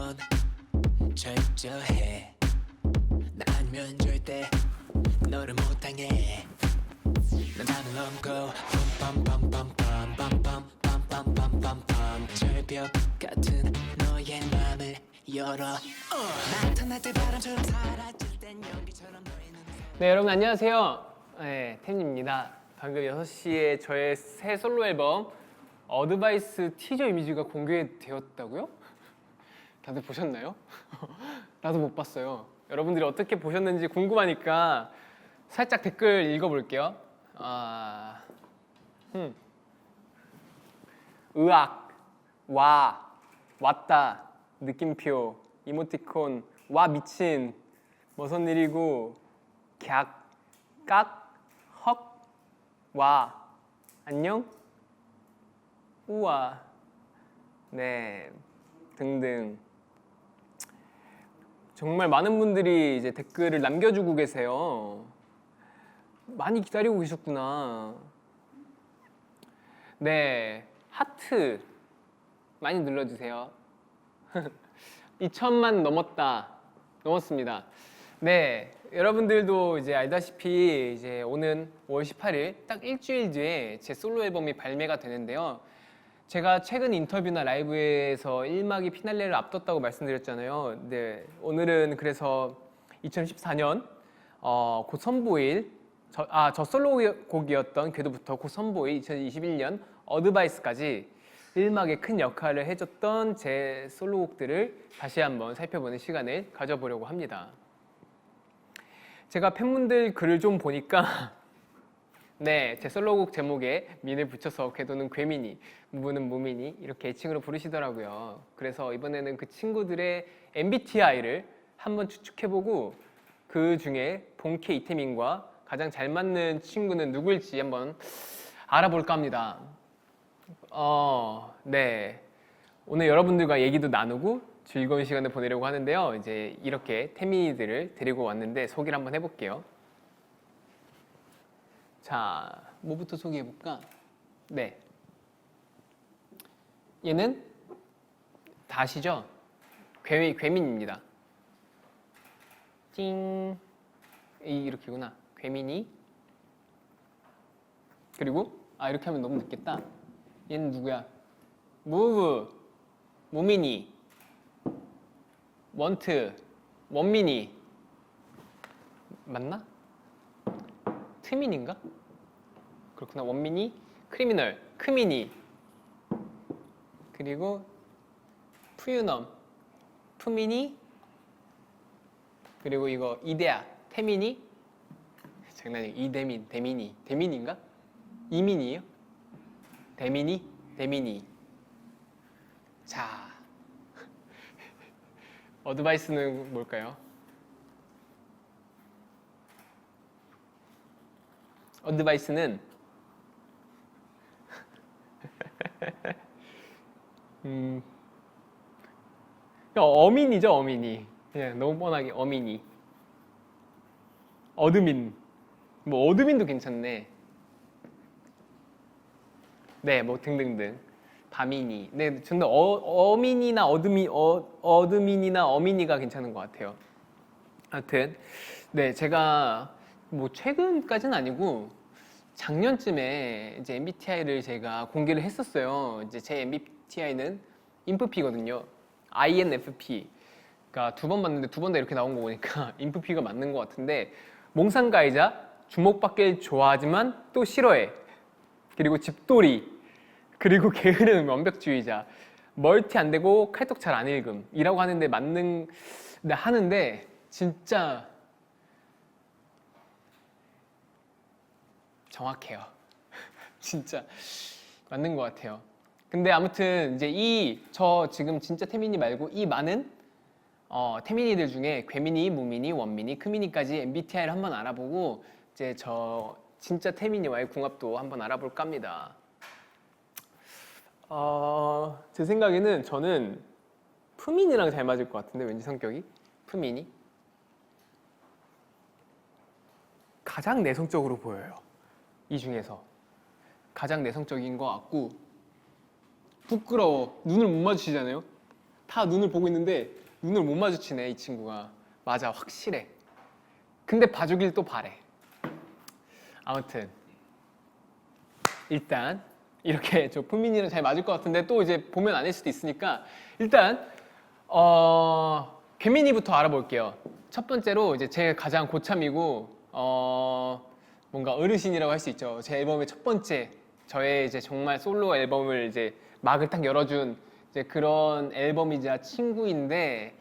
넌 철저해. 나 아니면 절대 너를 못 당해. 난 하늘 넘고 빰빰빰빰빰빰빰빰빰빰빰빰 절벽 같은 너의 맘을 열어. 나타날 때 바람처럼 사라질 땐 연기처럼 너의 눈에. 네, 여러분 안녕하세요. 네, 템입니다. 방금 6시에 저의 새 솔로 앨범 어드바이스 티저 이미지가 공개되었다고요? 다들 보셨나요? 나도 못 봤어요. 여러분들이 어떻게 보셨는지 궁금하니까 살짝 댓글 읽어볼게요. 의학, 와, 왔다, 느낌표, 이모티콘, 와 미친, 뭐선 일이고, 객, 깍, 헉, 와, 안녕, 우와, 네, 등등. 정말 많은 분들이 이제 댓글을 남겨주고 계세요. 많이 기다리고 계셨구나. 네, 하트 많이 눌러주세요. 2천만 넘었습니다. 네, 여러분들도 이제 알다시피 이제 오는 5월 18일 딱 일주일 뒤에 제 솔로 앨범이 발매가 되는데요. 제가 최근 인터뷰나 라이브에서 1막이 피날레를 앞뒀다고 말씀드렸잖아요. 네, 오늘은 그래서 2014년 곧 선보일 저 솔로곡이었던 궤도부터 곧 선보일 2021년 어드바이스까지 1막에 큰 역할을 해줬던 제 솔로곡들을 다시 한번 살펴보는 시간을 가져보려고 합니다. 제가 팬분들 글을 좀 보니까 네, 제 솔로곡 제목에 민을 붙여서 궤도는 괴민이, 무브는 무민이 이렇게 애칭으로 부르시더라고요. 그래서 이번에는 그 친구들의 MBTI를 한번 추측해보고 그 중에 본캐 이태민과 가장 잘 맞는 친구는 누구일지 한번 알아볼까 합니다. 네, 오늘 여러분들과 얘기도 나누고 즐거운 시간을 보내려고 하는데요. 이제 이렇게 태민이들을 데리고 왔는데 소개를 한번 해볼게요. 자, 뭐부터 소개해볼까? 네, 얘는 다 아시죠? 괴민입니다. 띵, 이렇게구나. 괴민이. 그리고 이렇게 하면 너무 늦겠다. 얘는 누구야? 무브, 무민이, 원트, 원민이. 맞나? 트민인가? 그렇구나. 원민이, 크리미널, 크미니. 그리고 푸유넘, 푸미니. 그리고 이거 이데아, 태민이. 장난이에요. 이대민, 대민이. 대민인가? 이민이에요? 대민이, 대민이. 자, 어드바이스는 뭘까요? 어드바이스는 어민이죠. 어민이. 그냥 너무 뻔하게 어민이. 어드민. 뭐 어드민도 괜찮네. 네, 뭐 등등등. 바민이. 네, 저는 어민이나 어드민이나 어민이가 괜찮은 것 같아요. 하여튼 네, 제가 뭐 최근까지는 아니고 작년쯤에 이제 MBTI를 제가 공개를 했었어요. 이제 제 MBTI는 INFP거든요. INFP. 그러니까 두 번 봤는데 두 번 다 이렇게 나온 거 보니까 INFP가 맞는 것 같은데, 몽상가이자 주목받길 좋아하지만 또 싫어해. 그리고 집돌이. 그리고 게으른 완벽주의자. 멀티 안 되고 칼떡 잘 안 읽음. 이라고 하는데 하는데 진짜 정확해요. 진짜 맞는 것 같아요. 근데 아무튼 이제 저 지금 진짜 태민이 말고 이 많은 태민이들 중에 괴민이, 무민이, 원민이, 크민이까지 MBTI를 한번 알아보고 이제 저 진짜 태민이와의 궁합도 한번 알아볼까 합니다. 제 생각에는 저는 푸민이랑 잘 맞을 것 같은데, 왠지 성격이 푸민이 가장 내성적으로 보여요. 이 중에서 가장 내성적인 것 같고, 부끄러워. 눈을 못 마주치잖아요. 다 눈을 보고 있는데 눈을 못 마주치네 이 친구가. 맞아, 확실해. 근데 봐주길 또 바래. 아무튼 일단 이렇게 저 푸민이랑 잘 맞을 것 같은데 또 이제 보면 아닐 수도 있으니까 일단 괴민이부터 알아볼게요. 첫 번째로 이제 제 가장 고참이고 뭔가 어르신이라고 할 수 있죠. 제 앨범의 첫 번째 저의 이제 정말 솔로 앨범을 이제 막을 딱 열어준 이제 그런 앨범이자 친구인데,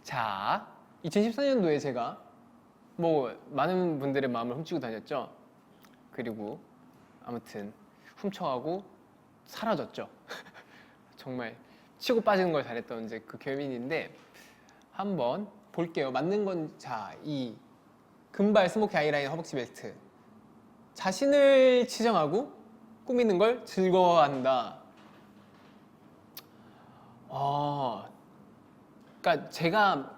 자 2014년도에 제가 뭐 많은 분들의 마음을 훔치고 다녔죠. 그리고 아무튼 훔쳐가고 사라졌죠. 정말 치고 빠지는 걸 잘했던 이제 그 괴민인데 한번 볼게요. 맞는 건 자, 이 금발 스모키 아이라인 허벅지 벨트. 자신을 치정하고 꾸미는 걸 즐거워한다. 그러니까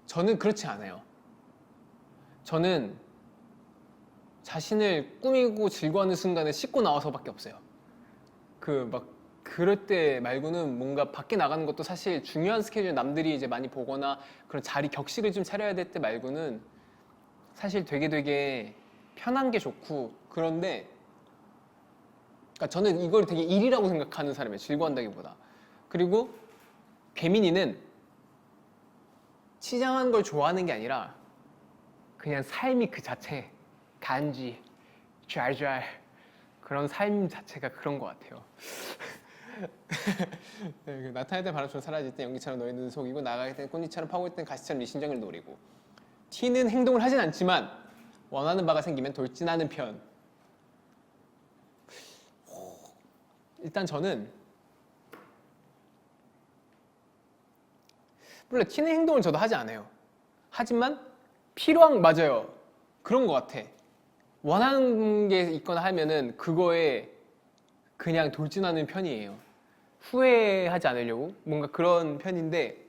저는 그렇지 않아요. 저는 자신을 꾸미고 즐거워하는 순간에 씻고 나와서밖에 없어요. 그럴 때 말고는 뭔가 밖에 나가는 것도 사실 중요한 스케줄 남들이 이제 많이 보거나 그런 자리 격식을 좀 차려야 될 때 말고는 사실 되게 편한 게 좋고. 그런데 그러니까 저는 이걸 되게 일이라고 생각하는 사람이에요. 즐거워한다기보다. 그리고 괴민이는 치장한 걸 좋아하는 게 아니라 그냥 삶이 그 자체, 간지, 잘 그런 삶 자체가 그런 것 같아요. 네, 나타날 때 바람처럼 사라질 때 연기처럼 너의 눈을 속이고 나가게 된 꽃잎처럼 파고일 땐 가시처럼 네 심장을 노리고. T는 행동을 하진 않지만 원하는 바가 생기면 돌진하는 편. 일단 저는 물론 T는 행동을 저도 하지 않아요. 하지만 맞아요. 그런 것 같아. 원하는 게 있거나 하면은 그거에 그냥 돌진하는 편이에요. 후회하지 않으려고 뭔가 그런 편인데,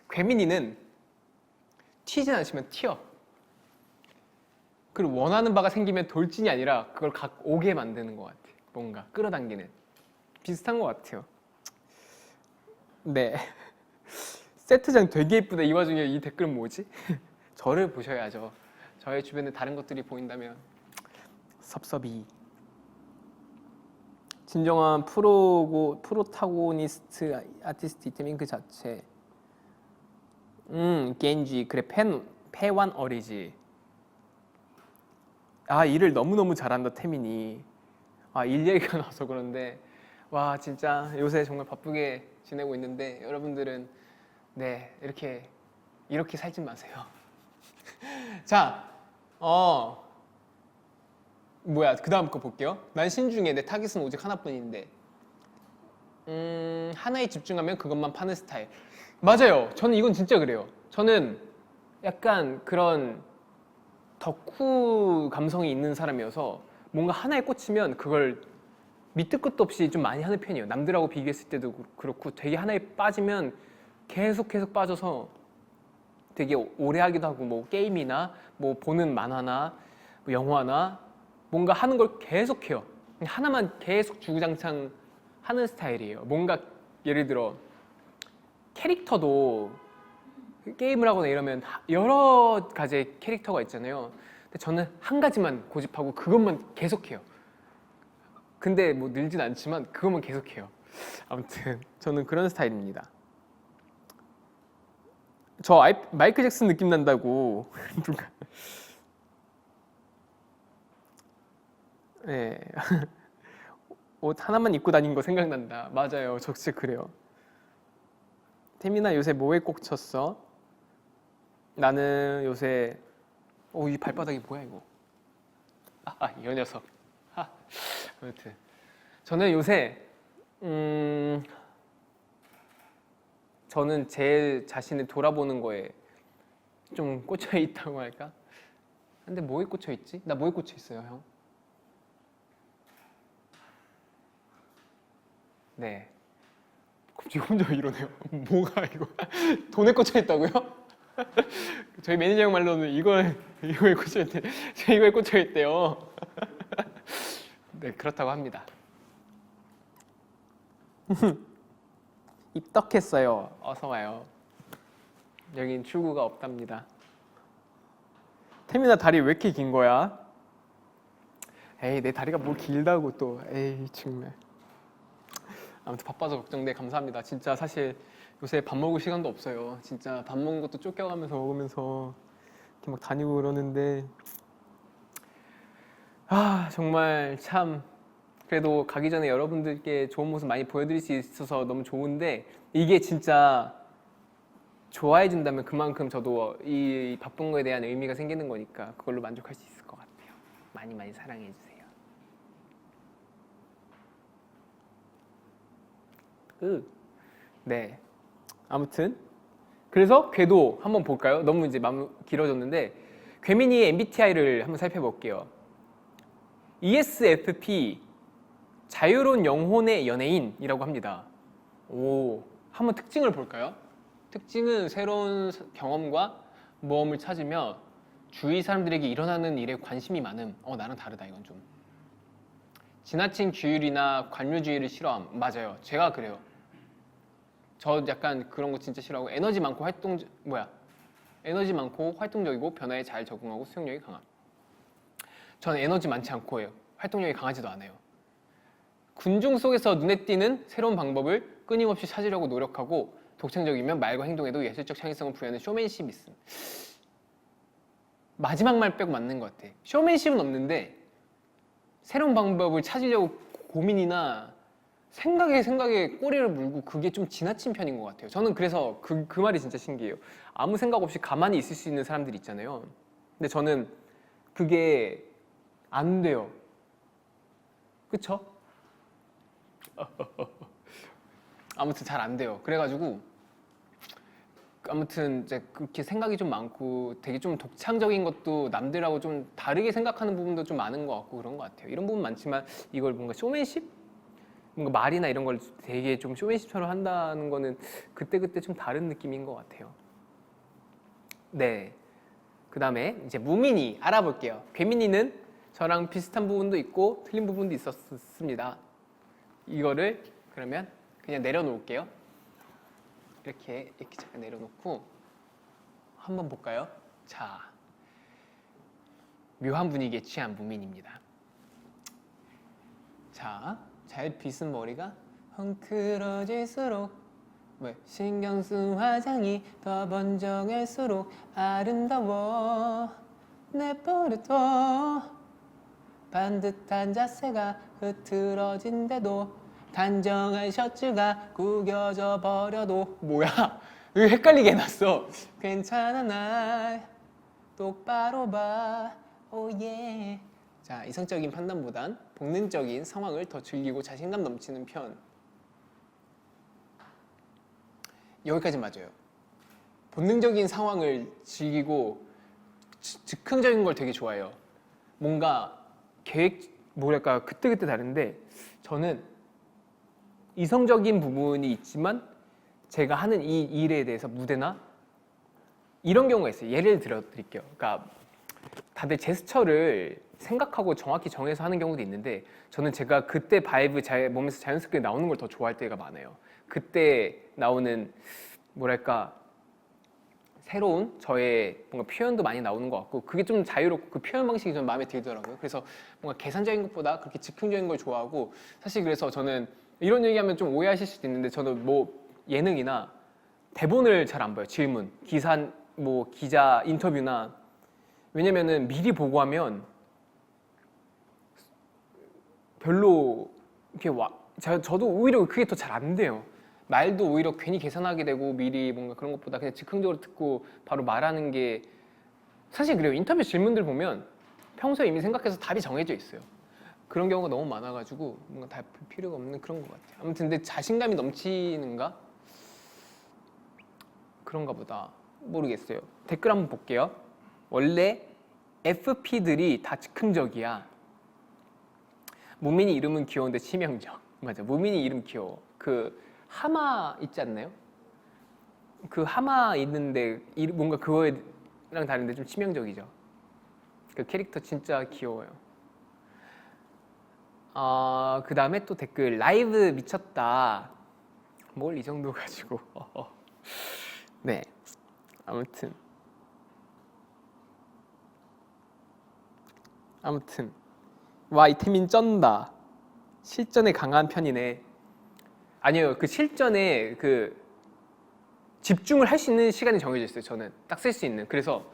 괴민이는 튀진 않으면 튀어. 그리고 원하는 바가 생기면 돌진이 아니라 그걸 오게 만드는 것 같아. 뭔가 끌어당기는. 비슷한 것 같아요. 네. 세트장 되게 예쁘다. 이 와중에 이 댓글은 뭐지? 저를 보셔야죠. 저의 주변에 다른 것들이 보인다면 섭섭이. 진정한 프로타고니스트 아티스트 이템인 그 자체. 겐지. 그래, 패완 어리지. 일을 너무너무 잘한다 태민이. 일 얘기가 나와서 그런데 와, 진짜 요새 정말 바쁘게 지내고 있는데 여러분들은 네, 이렇게 살지 마세요. 자, 그 다음 거 볼게요. 난 신중해. 내 타깃은 오직 하나뿐인데. 하나에 집중하면 그것만 파는 스타일. 맞아요. 저는 이건 진짜 그래요. 저는 약간 그런 덕후 감성이 있는 사람이어서 뭔가 하나에 꽂히면 그걸 밑도 끝도 없이 좀 많이 하는 편이에요. 남들하고 비교했을 때도 그렇고 되게 하나에 빠지면 계속 빠져서 되게 오래 하기도 하고, 뭐 게임이나 뭐 보는 만화나 뭐 영화나 뭔가 하는 걸 계속 해요. 하나만 계속 주구장창 하는 스타일이에요. 뭔가 예를 들어 캐릭터도 게임을 하거나 이러면 여러 가지의 캐릭터가 있잖아요. 근데 저는 한 가지만 고집하고 그것만 계속해요. 근데 뭐 늘진 않지만 그것만 계속해요. 아무튼 저는 그런 스타일입니다. 저 마이클 잭슨 느낌 난다고 누가. 네. 옷 하나만 입고 다닌 거 생각난다. 맞아요. 저 진짜 그래요. 태민아, 요새 뭐에 꽂혔어? 나는 요새 이 발바닥이 뭐야 이거. 이 녀석. 아무튼 저는 요새 저는 제 자신을 돌아보는 거에 좀 꽂혀 있다고 할까? 근데 뭐에 꽂혀 있지? 나 뭐에 꽂혀 있어요, 형? 네. 갑자기 혼자 이러네요. 뭐가 이거? 돈에 꽂혀 있다고요? 저희 매니저 형 말로는 이거에 꽂혀 있대. 제가 이거에 꽂혀 있대요. 네, 그렇다고 합니다. 입덕했어요. 어서 와요. 여긴 출구가 없답니다. 태민아 다리 왜 이렇게 긴 거야? 에이 내 다리가 뭘 길다고 또 에이 정말. 아무튼 바빠서 걱정돼. 감사합니다. 진짜 사실 요새 밥 먹을 시간도 없어요. 진짜 밥 먹는 것도 쫓겨가면서 먹으면서 이렇게 막 다니고 그러는데 정말 참 그래도 가기 전에 여러분들께 좋은 모습 많이 보여드릴 수 있어서 너무 좋은데 이게 진짜 좋아해 준다면 그만큼 저도 이 바쁜 거에 대한 의미가 생기는 거니까 그걸로 만족할 수 있을 것 같아요. 많이 많이 사랑해 주세요. 네. 아무튼 그래서 궤도 한번 볼까요? 너무 이제 길어졌는데 궤민이의 MBTI를 한번 살펴볼게요. ESFP 자유로운 영혼의 연예인이라고 합니다. 오, 한번 특징을 볼까요? 특징은 새로운 경험과 모험을 찾으며 주위 사람들에게 일어나는 일에 관심이 많음. 나랑 다르다 이건 좀. 지나친 규율이나 관료주의를 싫어함. 맞아요. 제가 그래요. 저 약간 그런 거 진짜 싫어하고 에너지 많고 활동적이고 변화에 잘 적응하고 수용력이 강함. 저는 에너지 많지 않고 해요. 활동력이 강하지도 않아요. 군중 속에서 눈에 띄는 새로운 방법을 끊임없이 찾으려고 노력하고 독창적이면 말과 행동에도 예술적 창의성을 부여하는 쇼맨십 있음. 마지막 말 빼고 맞는 것 같아. 쇼맨십은 없는데 새로운 방법을 찾으려고 고민이나 생각에 꼬리를 물고 그게 좀 지나친 편인 것 같아요. 저는 그래서 그 말이 진짜 신기해요. 아무 생각 없이 가만히 있을 수 있는 사람들 있잖아요. 근데 저는 그게 안 돼요. 그쵸? 아무튼 잘 안 돼요. 그래가지고 아무튼 이제 그렇게 생각이 좀 많고 되게 좀 독창적인 것도 남들하고 좀 다르게 생각하는 부분도 좀 많은 것 같고 그런 것 같아요. 이런 부분 많지만 이걸 뭔가 쇼맨십? 뭔가 말이나 이런 걸 되게 좀 쇼맨십처럼 한다는 거는 그때그때 좀 다른 느낌인 것 같아요. 네. 그 다음에 이제 무민이 알아볼게요. 괴민이는 저랑 비슷한 부분도 있고 틀린 부분도 있었습니다. 이거를 그러면 그냥 내려놓을게요. 이렇게 잠깐 내려놓고 한번 볼까요? 자, 묘한 분위기에 취한 무민입니다. 자, 잘 빗은 머리가 헝클어질수록 신경 쓴 화장이 더 번정할수록 아름다워 내버려둬 반듯한 자세가 흐트러진데도 단정한 셔츠가 구겨져 버려도 뭐야? 왜 헷갈리게 해놨어? 괜찮아 날 똑바로 봐 오예. 자, 이성적인 판단보단 본능적인 상황을 더 즐기고 자신감 넘치는 편. 여기까지 맞아요. 본능적인 상황을 즐기고 즉흥적인 걸 되게 좋아해요. 뭔가 뭐랄까 그때그때 다른데 저는 이성적인 부분이 있지만 제가 하는 이 일에 대해서 무대나 이런 경우가 있어요. 예를 들어 드릴게요. 그러니까 다들 제스처를 생각하고 정확히 정해서 하는 경우도 있는데 저는 제가 그때 바이브 몸에서 자연스럽게 나오는 걸 더 좋아할 때가 많아요. 그때 나오는 뭐랄까 새로운 저의 뭔가 표현도 많이 나오는 것 같고 그게 좀 자유롭고 그 표현 방식이 좀 마음에 들더라고요. 그래서 뭔가 계산적인 것보다 그렇게 즉흥적인 걸 좋아하고 사실 그래서 저는 이런 얘기하면 좀 오해하실 수도 있는데 저는 뭐 예능이나 대본을 잘 안 봐요. 질문, 기자 인터뷰나 왜냐면은 미리 보고 하면 별로 이렇게 저도 오히려 그게 더 잘 안 돼요. 말도 오히려 괜히 계산하게 되고 미리 뭔가 그런 것보다 그냥 즉흥적으로 듣고 바로 말하는 게 사실 그래요. 인터뷰 질문들 보면 평소에 이미 생각해서 답이 정해져 있어요. 그런 경우가 너무 많아가지고 뭔가 다 필요가 없는 그런 것 같아요. 아무튼 근데 자신감이 넘치는가? 그런가 보다. 모르겠어요. 댓글 한번 볼게요. 원래 FP들이 다 즉흥적이야. 무민이 이름은 귀여운데 치명적. 맞아. 무민이 이름 귀여워. 그 하마 있지 않나요? 그 하마 있는데 뭔가 그거랑 다른데 좀 치명적이죠. 그 캐릭터 진짜 귀여워요. 그 다음에 또 댓글 라이브 미쳤다. 뭘 이 정도 가지고. 네, 아무튼 와, 이태민 쩐다. 실전에 강한 편이네. 아니요, 그 실전에 그 집중을 할 수 있는 시간이 정해져 있어요. 저는 딱 쓸 수 있는. 그래서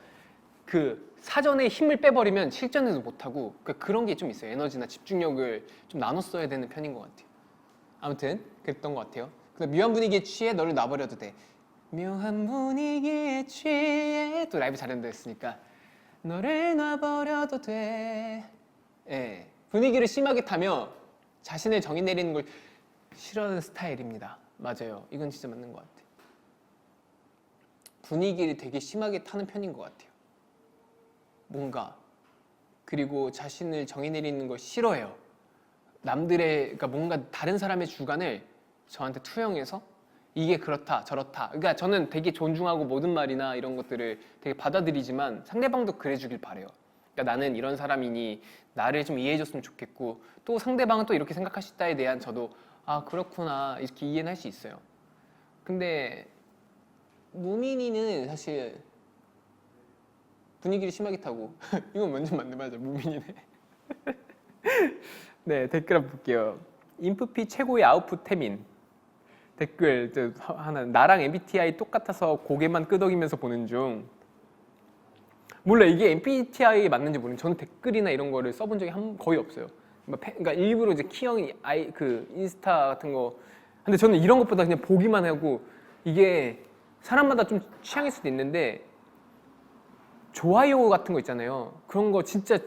그 사전에 힘을 빼버리면 실전에도 못하고, 그러니까 그런 게 좀 있어요. 에너지나 집중력을 좀 나눠 써야 되는 편인 것 같아요. 아무튼 그랬던 것 같아요. 근데 묘한 분위기에 취해 너를 놔버려도 돼. 묘한 분위기에 취해, 또 라이브 잘한다 했으니까 너를 놔버려도 돼. 예, 분위기를 심하게 타며 자신을 정의 내리는 걸 싫어하는 스타일입니다. 맞아요. 이건 진짜 맞는 것 같아요. 분위기를 되게 심하게 타는 편인 것 같아요. 뭔가. 그리고 자신을 정의 내리는 걸 싫어해요. 남들의, 그러니까 뭔가 다른 사람의 주관을 저한테 투영해서 이게 그렇다 저렇다, 그러니까 저는 되게 존중하고 모든 말이나 이런 것들을 되게 받아들이지만 상대방도 그래주길 바래요. 그러니까 나는 이런 사람이니 나를 좀 이해해줬으면 좋겠고, 또 상대방은 또 이렇게 생각할 수 있다에 대한 저도 아 그렇구나 이렇게 이해는 할 수 있어요. 근데 무민이는 사실 분위기를 심하게 타고 이건 완전 맞네. 맞아, 무민이네. 네, 댓글 한번 볼게요. 인프피 최고의 아웃풋 태민. 댓글 하나, 나랑 MBTI 똑같아서 고개만 끄덕이면서 보는 중. 몰라, 이게 MBTI에 맞는지 모르겠는데 저는 댓글이나 이런 거를 써본 적이 거의 없어요. 그러니까 일부러 이제 키형 그 인스타 같은 거. 근데 저는 이런 것보다 그냥 보기만 하고, 이게 사람마다 좀 취향일 수도 있는데 좋아요 같은 거 있잖아요. 그런 거 진짜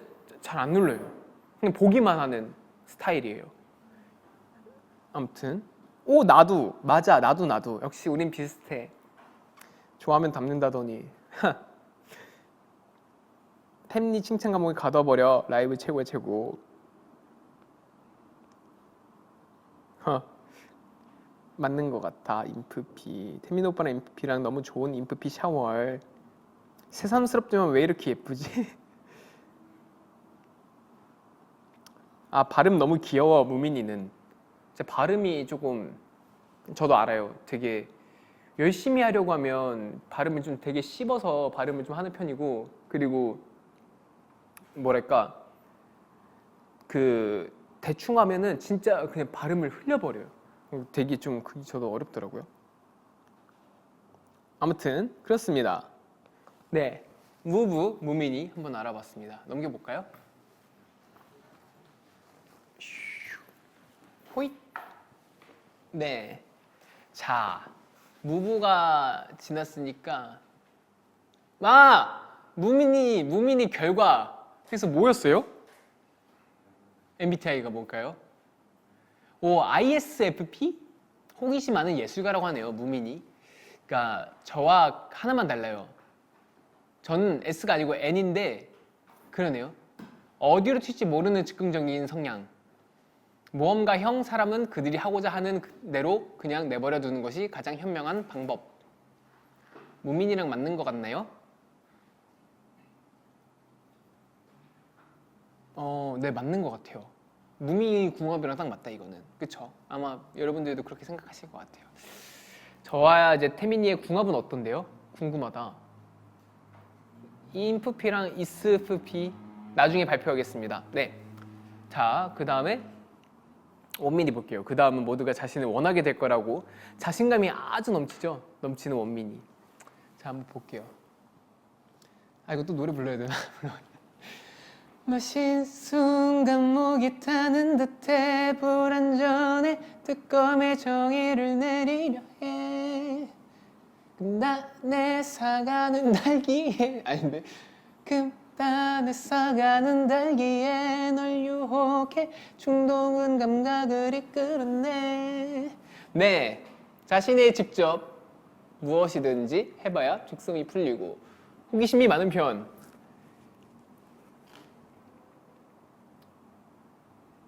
잘 안 눌러요. 그냥 보기만 하는 스타일이에요. 아무튼 오, 나도 맞아. 나도 역시 우린 비슷해. 좋아하면 담는다더니. 템니 칭찬 감옥에 가둬버려. 라이브 최고의 최고. 맞는 것 같아. 인프피. 태민 오빠랑 인프피랑 너무 좋은 인프피 샤월. 새삼스럽지만 왜 이렇게 예쁘지? 아, 발음 너무 귀여워. 무민이는 제 발음이 조금, 저도 알아요. 되게 열심히 하려고 하면 발음을 좀 되게 씹어서 발음을 좀 하는 편이고, 그리고 뭐랄까 그 대충 하면은 진짜 그냥 발음을 흘려버려요. 되게 좀 그게 저도 어렵더라고요. 아무튼 그렇습니다. 네, 무민이 한번 알아봤습니다. 넘겨볼까요? 호잇. 네, 자, 무부가 지났으니까 무민이 결과 그래서 뭐였어요? MBTI가 뭘까요? 오, ISFP? 호기심 많은 예술가라고 하네요, 무민이. 그러니까 저와 하나만 달라요. 저는 S가 아니고 N인데 그러네요. 어디로 튈지 모르는 즉흥적인 성향. 모험가형 사람은 그들이 하고자 하는 대로 그냥 내버려 두는 것이 가장 현명한 방법. 무민이랑 맞는 것 같나요? 네, 맞는 것 같아요. 무미 궁합이랑 딱 맞다, 이거는. 그쵸? 아마 여러분들도 그렇게 생각하실 것 같아요. 저와 이제 태민이의 궁합은 어떤데요? 궁금하다. 인프피랑 이스프피 나중에 발표하겠습니다. 네. 자, 그 다음에 원민이 볼게요. 그 다음은 모두가 자신을 원하게 될 거라고 자신감이 아주 넘치죠? 넘치는 원민이. 자, 한번 볼게요. 아, 이거 또 노래 불러야 되나? 마신 순간 목이 타는 듯해 불안전해 뜨거움의 정의를 내리려 해 금단에 사가는 달기에 아닌데 금단에 사가는 달기에 널 유혹해 충동은 감각을 이끌어내. 네, 자신이 직접 무엇이든지 해봐야 죽성이 풀리고 호기심이 많은 편.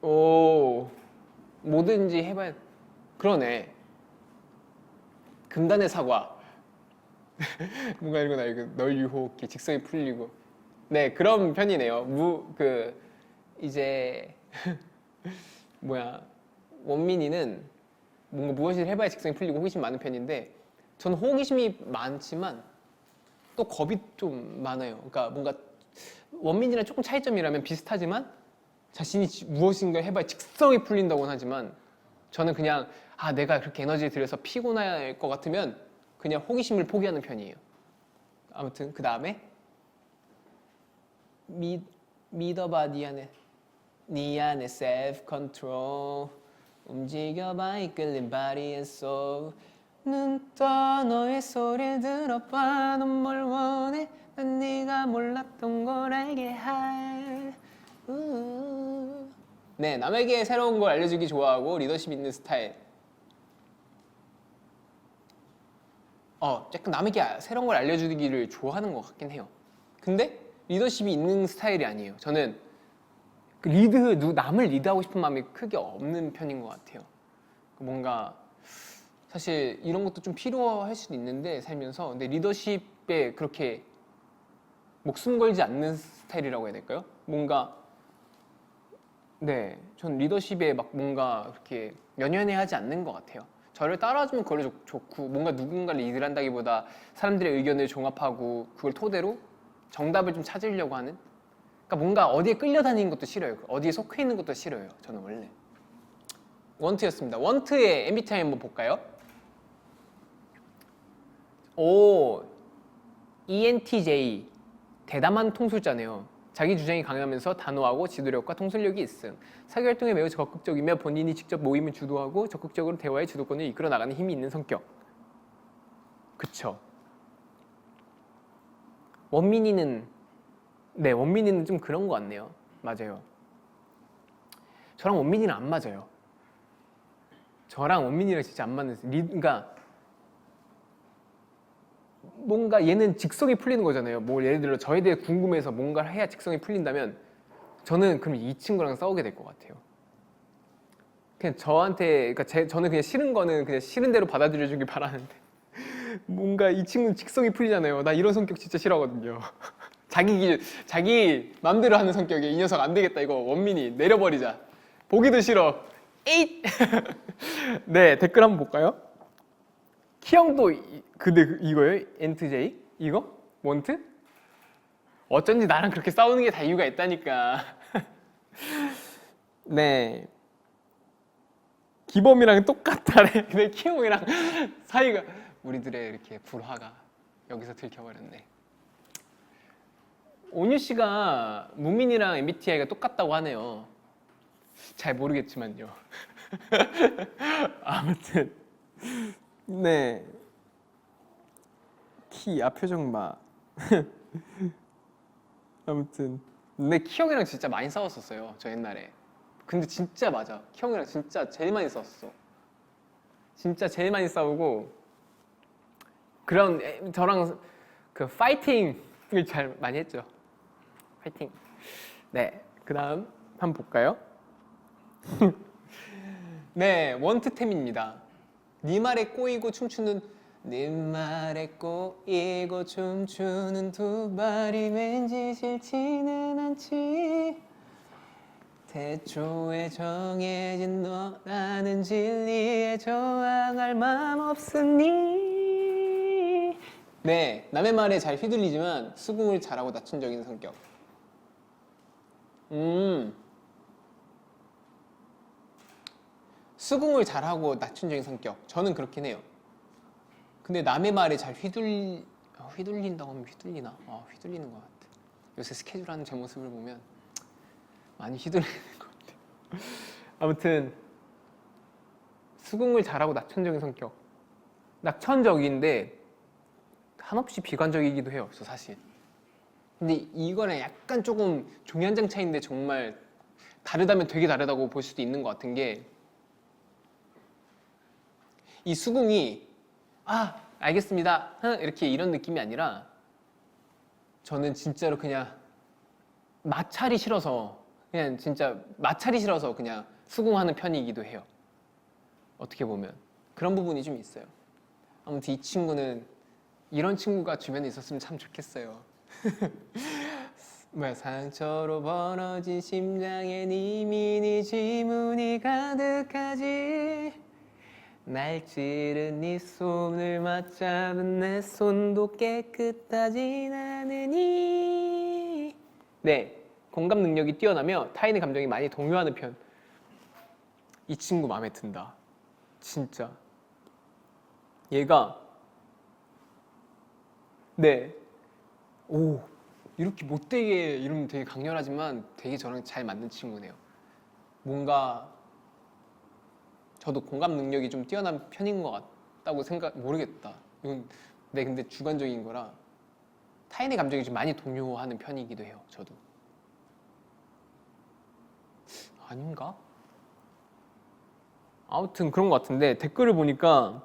오, 뭐든지 해봐야. 그러네. 금단의 사과. 뭔가 이런 거 이거 널 유혹해 직성이 풀리고. 네, 그런 편이네요. 이제 원민이는 뭔가 무엇을 해봐야 직성이 풀리고 호기심 많은 편인데 저는 호기심이 많지만 또 겁이 좀 많아요. 그러니까 뭔가 원민이랑 조금 차이점이라면 비슷하지만 자신이 무엇인가 해봐야 직성이 풀린다고는 하지만 저는 그냥 내가 그렇게 에너지를 들여서 피곤할 것 같으면 그냥 호기심을 포기하는 편이에요. 아무튼 그 다음에 믿어봐 네 안에 self control 움직여봐 이끌린 body and soul 눈 떠 너의 소리를 들어봐 넌 뭘 원해 난 네가 몰랐던 걸 알게 할 네, 남에게 새로운 걸 알려주기 좋아하고 리더십 있는 스타일. 약간 남에게 새로운 걸 알려주기를 좋아하는 것 같긴 해요. 근데 리더십이 있는 스타일이 아니에요. 저는 남을 리드하고 싶은 마음이 크게 없는 편인 것 같아요. 뭔가 사실 이런 것도 좀 필요할 수도 있는데 살면서 근데 리더십에 그렇게 목숨 걸지 않는 스타일이라고 해야 될까요? 뭔가 전 리더십에 막 뭔가 그렇게 연연해하지 않는 것 같아요. 저를 따라주면 그걸로 좋고 뭔가 누군가를 리드한다기보다 사람들의 의견을 종합하고 그걸 토대로 정답을 좀 찾으려고 하는 그러니까 뭔가 어디에 끌려다니는 것도 싫어요. 어디에 속해 있는 것도 싫어요. 저는 원래 원트였습니다. 원트의 MBTI 한번 볼까요? ENTJ 대담한 통술자네요. 자기 주장이 강하면서 단호하고 지도력과 통솔력이 있음. 사교활동에 매우 적극적이며 본인이 직접 모임을 주도하고 적극적으로 대화의 주도권을 이끌어 나가는 힘이 있는 성격. 그쵸. 원민이는 좀 그런 것 같네요. 맞아요. 저랑 원민이는 안 맞아요. 저랑 원민이랑 진짜 안 맞는 그러니까 뭔가 얘는 직성이 풀리는 거잖아요. 뭐 예를 들어 저에 대해 궁금해서 뭔가를 해야 직성이 풀린다면 저는 그럼 이 친구랑 싸우게 될 것 같아요. 그냥 그러니까 저는 그냥 싫은 거는 그냥 싫은 대로 받아들여 주길 바라는데 뭔가 이 친구는 직성이 풀리잖아요. 나 이런 성격 진짜 싫어하거든요. 자기 맘대로 하는 성격에 이 녀석 안 되겠다. 이거 원민이 내려버리자. 보기도 싫어. 에잇! 네, 댓글 한번 볼까요? 키형도 근데 이거예요? 엔트제이? 이거? 원트? 어쩐지 나랑 그렇게 싸우는 게 다 이유가 있다니까. 네. 기범이랑 똑같다래. 근데 키형이랑 사이가 우리들의 이렇게 불화가 여기서 들켜버렸네. 온유 씨가 무민이랑 MBTI가 똑같다고 하네요. 잘 모르겠지만요. 아무튼 네. 키야 표정 봐. 아무튼 근데 키형이랑 진짜 많이 싸웠었어요. 저 옛날에. 근데 진짜 맞아. 키형이랑 진짜 제일 많이 싸웠어. 진짜 제일 많이 싸우고 그런 저랑 그 파이팅을 잘 많이 했죠. 파이팅. 네. 그다음 한번 볼까요? 네, 원트템입니다. 네 말에 꼬이고 춤추는 네 말에 꼬이고 춤추는 두 발이 왠지 싫지는 않지 태초에 정해진 너라는 진리에 저항할 맘 없으니 네, 남의 말에 잘 휘둘리지만 수긍을 잘하고 낮춘적인 성격. 수긍을 잘하고 낮춘적인 성격. 저는 그렇긴 해요. 근데 남의 말에 잘 휘둘린다고 하면 휘둘리나? 휘둘리는 것 같아. 요새 스케줄 하는 제 모습을 보면 많이 휘둘리는 것 같아요. 아무튼 수긍을 잘하고 낙천적인 성격. 낙천적인데 한없이 비관적이기도 해요. 저 사실. 근데 이거랑 약간 조금 종이 한 장 차이인데 정말 다르다면 되게 다르다고 볼 수도 있는 것 같은 게 이 수긍이 알겠습니다 이렇게 이런 느낌이 아니라 저는 진짜로 그냥 마찰이 싫어서 그냥 수긍하는 편이기도 해요. 어떻게 보면 그런 부분이 좀 있어요. 아무튼 이 친구는 이런 친구가 주변에 있었으면 참 좋겠어요. 상처로 벌어진 심장엔 이미 네 지문이 가득하지 날 찌른 네 손을 맞잡은 내 손도 깨끗하진 않으니. 네, 공감 능력이 뛰어나며 타인의 감정이 많이 동요하는 편. 이 친구 마음에 든다. 진짜. 얘가 네, 오, 이렇게 못되게 이러면 되게 강렬하지만 되게 저랑 잘 맞는 친구네요. 뭔가 저도 공감 능력이 좀 뛰어난 편인 것 같다고 모르겠다. 이건 근데 주관적인 거라 타인의 감정이 좀 많이 동요하는 편이기도 해요. 저도. 아닌가? 아무튼 그런 것 같은데 댓글을 보니까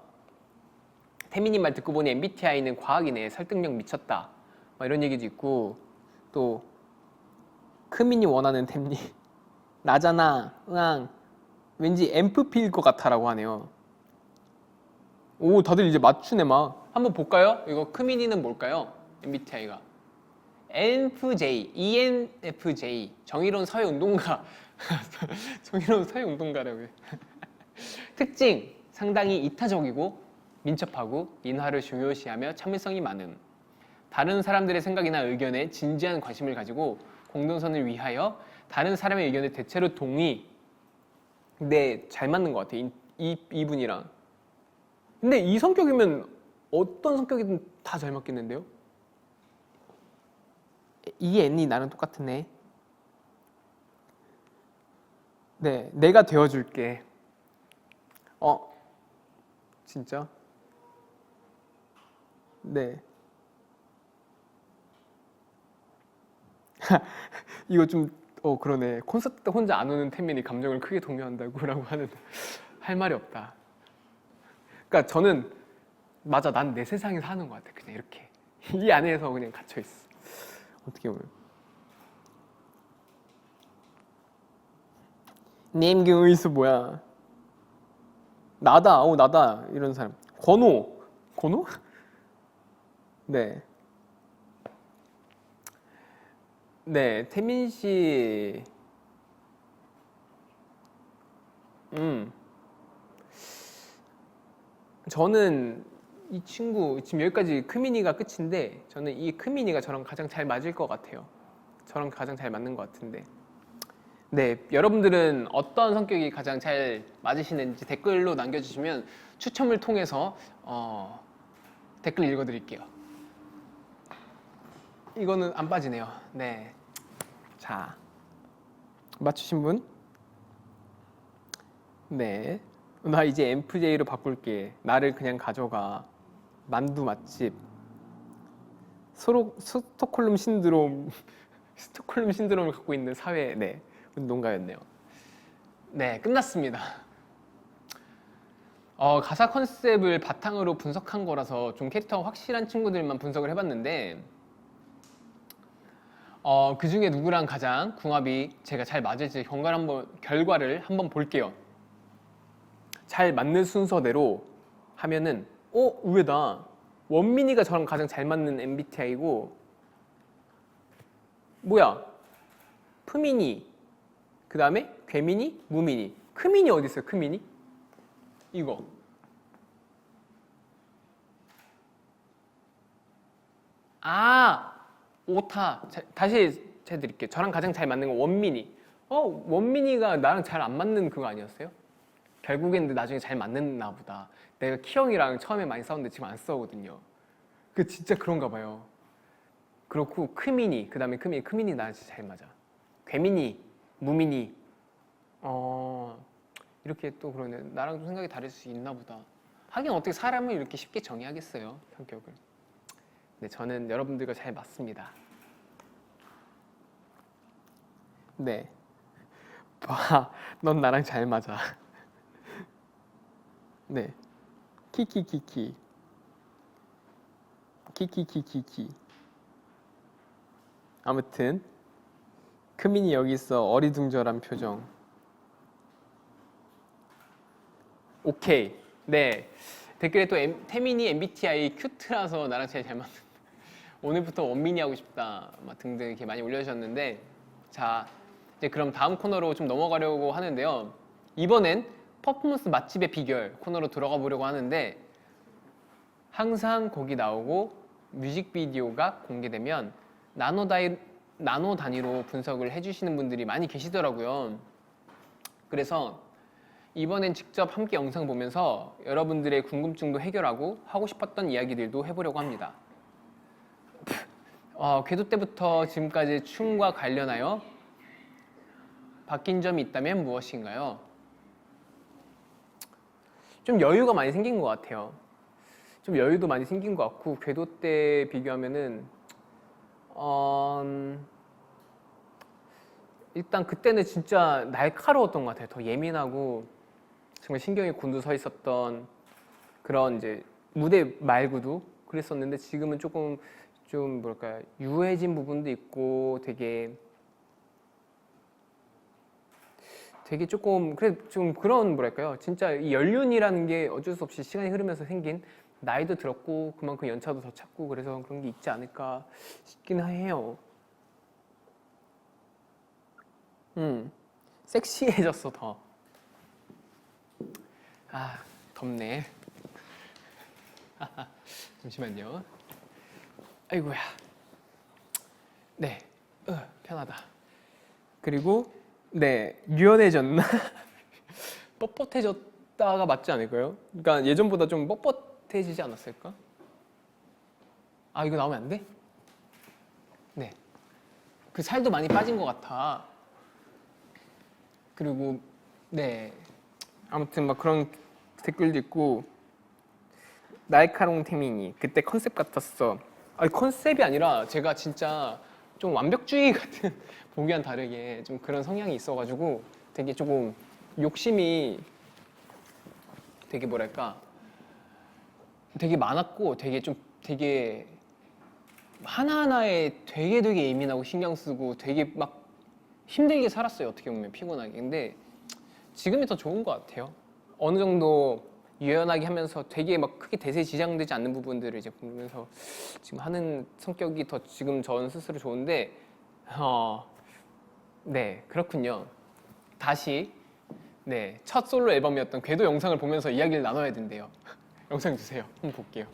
태민님 말 듣고 보니 MBTI는 과학이네. 설득력 미쳤다. 막 이런 얘기도 있고 또 크민이 원하는 템님 나잖아. 으앙. 왠지 앰프피일 것 같아라고 하네요. 오, 다들 이제 맞추네 막. 한번 볼까요? 이거 크민이는 뭘까요? MBTI가 ENFJ, ENFJ 정의로운 사회운동가. 정의로운 사회운동가라고요. 특징 상당히 이타적이고 민첩하고 인화를 중요시하며 참을성이 많음. 다른 사람들의 생각이나 의견에 진지한 관심을 가지고 공동선을 위하여 다른 사람의 의견에 대체로 동의. 근데 잘 맞는 것 같아. 이분이랑. 근데 이 성격이면 어떤 성격이든 다 잘 맞겠는데요? 이 애니 나랑 똑같네. 네, 내가 되어줄게. 진짜? 네. 이거 좀 그러네. 콘서트 때 혼자 안 오는 태민이 감정을 크게 동요한다고라고 하는 할 말이 없다. 그러니까 저는 맞아, 난 내 세상에 사는 것 같아. 그냥 이렇게 이 안에서 그냥 갇혀 있어. 어떻게 보면. 님기 의수 뭐야? 나다, 나다 이런 사람. 권호, 권호? 네. 네, 태민 씨. 저는 이 친구 지금 여기까지 크미니가 끝인데 저는 이 크미니가 저랑 가장 잘 맞을 것 같아요. 저랑 가장 잘 맞는 것 같은데. 네, 여러분들은 어떤 성격이 가장 잘 맞으시는지 댓글로 남겨주시면 추첨을 통해서 댓글 읽어드릴게요. 이거는 안 빠지네요. 네, 자 맞추신 분? 네, 나 이제 MFJ로 바꿀게. 나를 그냥 가져가. 만두 맛집. 스톡홀름 신드롬. 스톡홀름 신드롬을 갖고 있는 사회. 네, 운동가였네요. 네, 끝났습니다. 가사 컨셉을 바탕으로 분석한 거라서 좀 캐릭터가 확실한 친구들만 분석을 해봤는데 그 중에 누구랑 가장 궁합이 제가 잘 맞을지 결과를 한번 볼게요. 잘 맞는 순서대로 하면은 의외다. 원민이가 저랑 가장 잘 맞는 MBTI고 뭐야? 프민이, 그 다음에 괴민이, 무민이. 크민이 어디 있어요? 크민이? 이거. 오타. 다시 해드릴게요. 저랑 가장 잘 맞는 건 원민이. 원민이가 나랑 잘 안 맞는 그거 아니었어요? 결국엔 나중에 잘 맞는나 보다. 내가 키형이랑 처음에 많이 싸웠는데 지금 안 싸우거든요. 그 진짜 그런가 봐요. 그렇고 크민이, 그 다음에 크민이 나랑 진짜 잘 맞아. 괴민이, 무민이. 이렇게 또 그러네. 나랑 좀 생각이 다를 수 있나 보다. 하긴 어떻게 사람을 이렇게 쉽게 정의하겠어요, 성격을. 네, 저는 여러분들과 잘 맞습니다. 네. 봐, 넌 나랑 잘 맞아. 네. 키키키키. 키키키키키. 아무튼 크민이 여기 있어. 어리둥절한 표정. 오케이. 네. 댓글에 또 태민이 MBTI 큐트라서 나랑 제일 잘 맞는. 오늘부터 원민이 하고 싶다. 등등 이렇게 많이 올려주셨는데 자, 이제 그럼 다음 코너로 좀 넘어가려고 하는데요. 이번엔 퍼포먼스 맛집의 비결 코너로 들어가 보려고 하는데 항상 거기 나오고 뮤직비디오가 공개되면 나노 단위로 분석을 해주시는 분들이 많이 계시더라고요. 그래서 이번엔 직접 함께 영상 보면서 여러분들의 궁금증도 해결하고 하고 싶었던 이야기들도 해보려고 합니다. 궤도 때부터 지금까지 춤과 관련하여 바뀐 점이 있다면 무엇인가요? 좀 여유가 많이 생긴 것 같아요. 좀 여유도 많이 생긴 것 같고 궤도 때 비교하면은 일단 그때는 진짜 날카로웠던 것 같아요. 더 예민하고 정말 신경이 곤두서 있었던 그런 이제 무대 말고도 그랬었는데 지금은 조금 좀 뭐랄까 유해진 부분도 있고 되게 조금 그래 좀 그런 뭐랄까요 진짜 이 연륜이라는 게 어쩔 수 없이 시간이 흐르면서 생긴 나이도 들었고 그만큼 연차도 더 찼고 그래서 그런 게 있지 않을까 싶긴 해요. 섹시해졌어 더. 덥네. 잠시만요. 아이고야. 네, 편하다. 그리고 네, 유연해졌나? 뻣뻣해졌다가 맞지 않을까요? 그러니까 예전보다 좀 뻣뻣해지지 않았을까? 이거 나오면 안 돼? 네. 그 살도 많이 빠진 것 같아. 그리고 네. 아무튼 막 그런 댓글도 있고 날카로운 태민이 그때 컨셉 같았어. 컨셉이 아니라 제가 진짜 좀 완벽주의 같은 보기와는 다르게 좀 그런 성향이 있어가지고 되게 조금 욕심이 되게 뭐랄까 되게 많았고 되게 하나하나에 되게 예민하고 신경 쓰고 되게 막 힘들게 살았어요. 어떻게 보면 피곤하게. 근데 지금이 더 좋은 것 같아요. 어느 정도 유연하게 하면서 되게 막 크게 대세에 지장되지 않는 부분들을 이제 보면서 지금 하는 성격이 더 지금 전 스스로 좋은데 네 그렇군요. 다시 네 첫 솔로 앨범이었던 궤도 영상을 보면서 이야기를 나눠야 된대요. 영상 주세요. 한번 볼게요.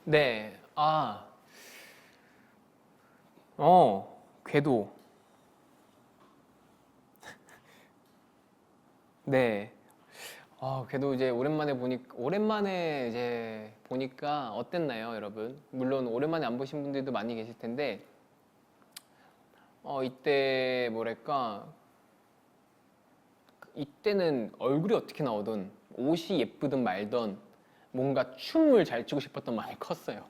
네, 궤도. 네, 궤도 이제 오랜만에 이제 보니까 어땠나요, 여러분? 물론 오랜만에 안 보신 분들도 많이 계실 텐데, 이때 뭐랄까, 이때는 얼굴이 어떻게 나오든 옷이 예쁘든 말든 뭔가 춤을 잘 추고 싶었던 마음이 컸어요.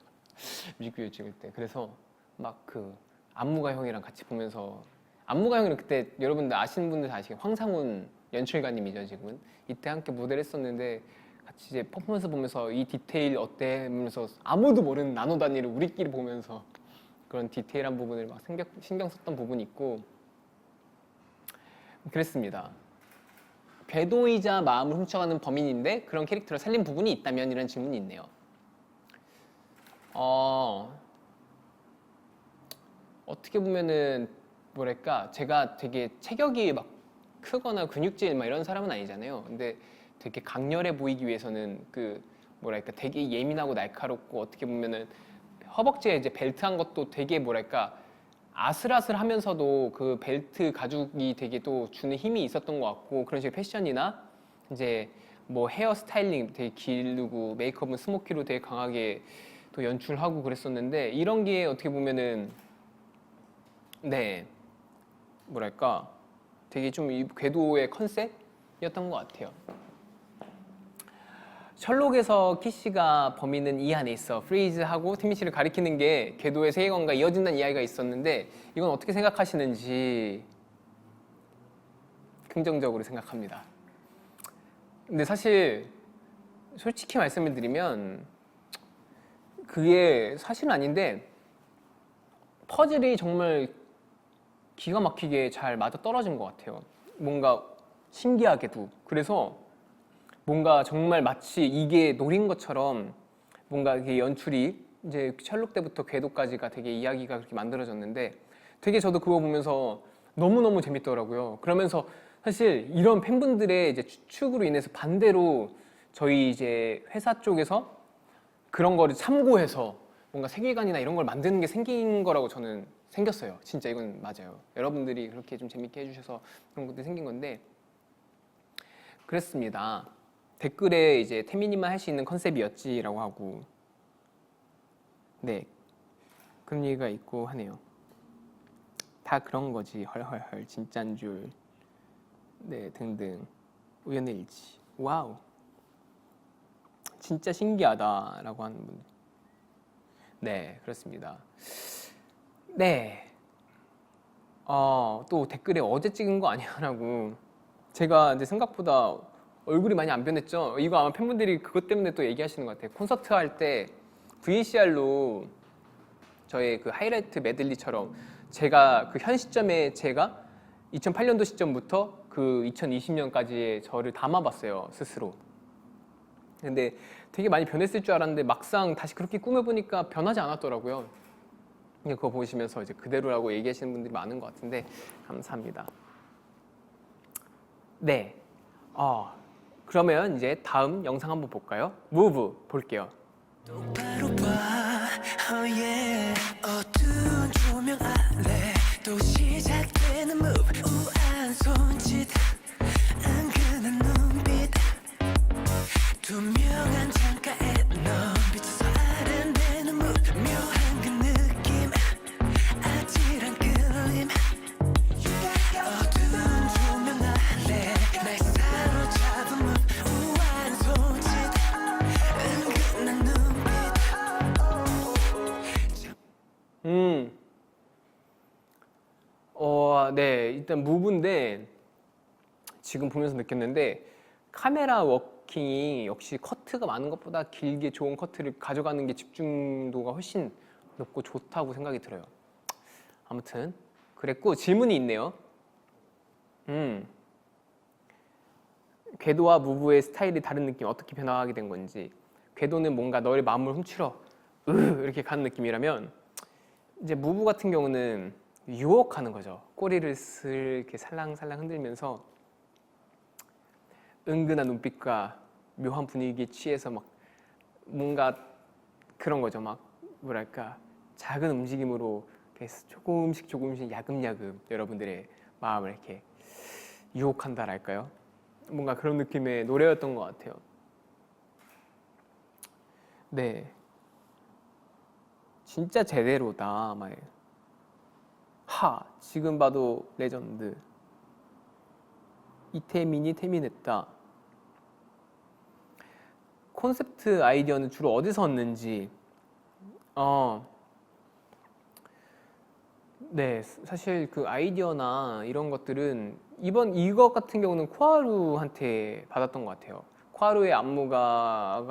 뮤직비디오 찍을 때. 그래서 막 그 안무가 형이랑 같이 보면서 안무가 형은 그때 여러분들 아시는 분들 다 아시겠죠? 황상훈 연출가님이죠 지금은. 이때 함께 무대를 했었는데 같이 이제 퍼포먼스 보면서 이 디테일 어때? 하면서 아무도 모르는 나노 단위를 우리끼리 보면서 그런 디테일한 부분을 막 신경 썼던 부분이 있고 그랬습니다. 궤도이자 마음을 훔쳐가는 범인인데 그런 캐릭터를 살린 부분이 있다면 이런 질문이 있네요. 어떻게 보면은 뭐랄까 제가 되게 체격이 막 크거나 근육질 막 이런 사람은 아니잖아요. 근데 되게 강렬해 보이기 위해서는 그 뭐랄까 되게 예민하고 날카롭고 어떻게 보면은 허벅지에 이제 벨트한 것도 되게 뭐랄까 아슬아슬하면서도 그 벨트 가죽이 되게 또 주는 힘이 있었던 것 같고 그런 식의 패션이나 이제 뭐 헤어 스타일링 되게 기르고 메이크업은 스모키로 되게 강하게 또 연출하고 그랬었는데 이런 게 어떻게 보면은 네 뭐랄까 되게 좀 이 궤도의 컨셉이었던 것 같아요. 셜록에서 키씨가 범인은 이 안에 있어 프리즈하고 티미 씨를 가리키는 게 궤도의 세계관과 이어진다는 이야기가 있었는데 이건 어떻게 생각하시는지 긍정적으로 생각합니다. 근데 사실 솔직히 말씀을 드리면 그게 사실은 아닌데 퍼즐이 정말 기가 막히게 잘 맞아 떨어진 것 같아요. 뭔가 신기하게도. 그래서 뭔가 정말 마치 이게 노린 것처럼 뭔가 이게 연출이 이제 셜록 때부터 궤도까지가 되게 이야기가 그렇게 만들어졌는데 되게 저도 그거 보면서 너무너무 재밌더라고요. 그러면서 사실 이런 팬분들의 이제 추측으로 인해서 반대로 저희 이제 회사 쪽에서 그런 거를 참고해서 뭔가 세계관이나 이런 걸 만드는 게 생긴 거라고 저는 생겼어요. 진짜 이건 맞아요. 여러분들이 그렇게 좀 재밌게 해주셔서 그런 것들이 생긴 건데 그랬습니다. 댓글에 이제 태민이만 할 수 있는 컨셉이었지라고 하고 네 그런 얘기가 있고 하네요. 다 그런 거지 헐헐헐 진짠 줄 네 등등 우연의 일치 와우 진짜 신기하다라고 하는 분들 네 그렇습니다. 네 또 댓글에 어제 찍은 거 아니야라고 제가 이제 생각보다 얼굴이 많이 안 변했죠. 이거 아마 팬분들이 그것 때문에 또 얘기하시는 것 같아요. 콘서트 할 때 VCR로 저의 그 하이라이트 메들리처럼 제가 그 현 시점에 제가 2008년도 시점부터 그 2020년까지의 저를 담아봤어요 스스로. 근데 되게 많이 변했을 줄 알았는데 막상 다시 그렇게 꾸며보니까 변하지 않았더라고요. 그거 보시면서 이제 그대로라고 얘기하시는 분들이 많은 것 같은데 감사합니다. 네, 그러면 이제 다음 영상 한번 볼까요? 무브 볼게요. 똑바로 봐, oh yeah. 어두운 조명 아래 또 시작되는 move. 우아한 손짓, 은근한 눈빛, 투명한 창가에 넌 비춰서 아른대는 move. 묘한 그 느낌, 아찔한 끌림. 어두운 조명 아래 날 사로잡은 move. 우아한 손짓, 은근한 눈빛. 네, 일단 무브인데 지금 보면서 느꼈는데 카메라 워킹이 역시 커트가 많은 것보다 길게 좋은 커트를 가져가는 게 집중도가 훨씬 높고 좋다고 생각이 들어요. 아무튼 그랬고 질문이 있네요. 궤도와 무브의 스타일이 다른 느낌 어떻게 변화하게 된 건지. 궤도는 뭔가 너의 마음을 훔치러 이렇게 가는 느낌이라면 이제 무브 같은 경우는 유혹하는 거죠. 꼬리를 슬 이렇게 살랑살랑 흔들면서 은근한 눈빛과 묘한 분위기에 취해서 막 뭔가 그런 거죠. 막 뭐랄까 작은 움직임으로 조금씩 야금야금 여러분들의 마음을 이렇게 유혹한다랄까요? 뭔가 그런 느낌의 노래였던 것 같아요. 네, 진짜 제대로다. 막 지금 봐도 레전드. 이태민이 태민했다. 콘셉트 아이디어는 주로 어디서 얻는지. 네, 사실 그 아이디어나 이런 것들은 이것 같은 경우는 코하루한테 받았던 것 같아요. 코하루의 안무가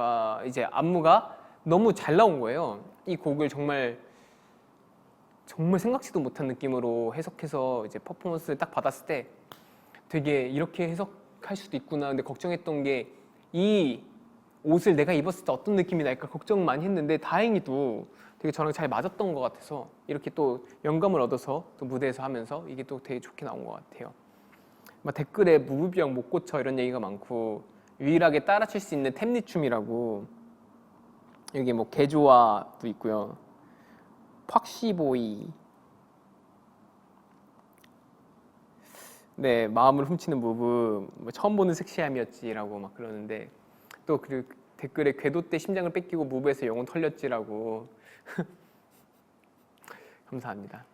너무 잘 나온 거예요. 이 곡을 정말 생각지도 못한 느낌으로 해석해서 이제 퍼포먼스를 딱 받았을 때 되게 이렇게 해석할 수도 있구나. 근데 걱정했던 게 이 옷을 내가 입었을 때 어떤 느낌이 날까 걱정 많이 했는데 다행히도 되게 저랑 잘 맞았던 것 같아서 이렇게 또 영감을 얻어서 또 무대에서 하면서 이게 또 되게 좋게 나온 것 같아요. 막 댓글에 무브병 못 고쳐 이런 얘기가 많고 유일하게 따라칠 수 있는 템니춤이라고 여기 뭐 개조화도 있고요. 팍시보이 네 마음을 훔치는 무브 뭐 처음 보는 섹시함이었지라고 막 그러는데 또 그 댓글에 궤도 때 심장을 뺏기고 무브에서 영혼 털렸지라고 감사합니다.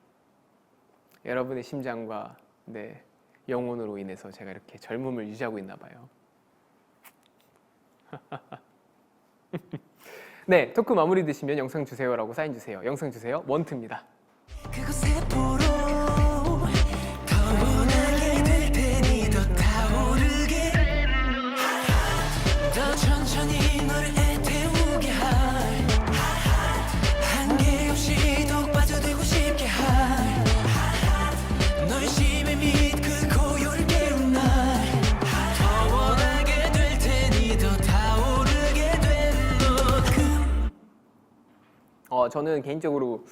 여러분의 심장과 네 영혼으로 인해서 제가 이렇게 젊음을 유지하고 있나 봐요. 네, 토크 마무리 되시면 영상 주세요라고 사인 주세요. 영상 주세요. 원트입니다. 그곳에 보러 더 원하게 될 테니 더 타오르게 더 천천히 저는 개인적으로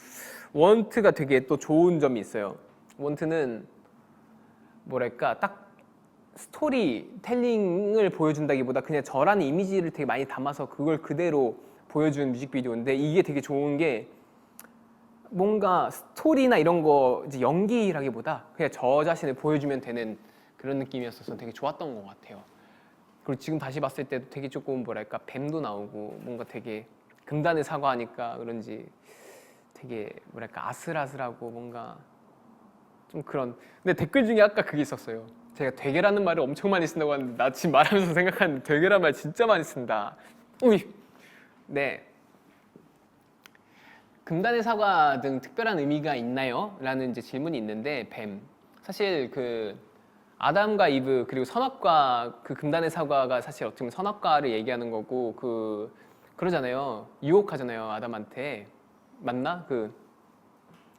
원트가 되게 또 좋은 점이 있어요. 원트는 뭐랄까 딱 스토리텔링을 보여준다기보다 그냥 저라는 이미지를 되게 많이 담아서 그걸 그대로 보여준 뮤직비디오인데 이게 되게 좋은 게 뭔가 스토리나 이런 거 이제 연기라기보다 그냥 저 자신을 보여주면 되는 그런 느낌이었어서 되게 좋았던 것 같아요. 그리고 지금 다시 봤을 때도 되게 조금 뭐랄까 뱀도 나오고 뭔가 되게 금단의 사과하니까 그런지 되게 뭐랄까 아슬아슬하고 뭔가 좀 그런. 근데 댓글 중에 아까 그게 있었어요. 제가 되게라는 말을 엄청 많이 쓴다고 하는데 나 지금 말하면서 생각하는데 되게라는 말 진짜 많이 쓴다. 우이. 네. 금단의 사과 등 특별한 의미가 있나요? 라는 이제 질문이 있는데 뱀. 사실 그 아담과 이브 그리고 선악과 그 금단의 사과가 사실 어떻게 보면 선악과를 얘기하는 거고 그러잖아요. 유혹하잖아요. 아담한테. 맞나? 그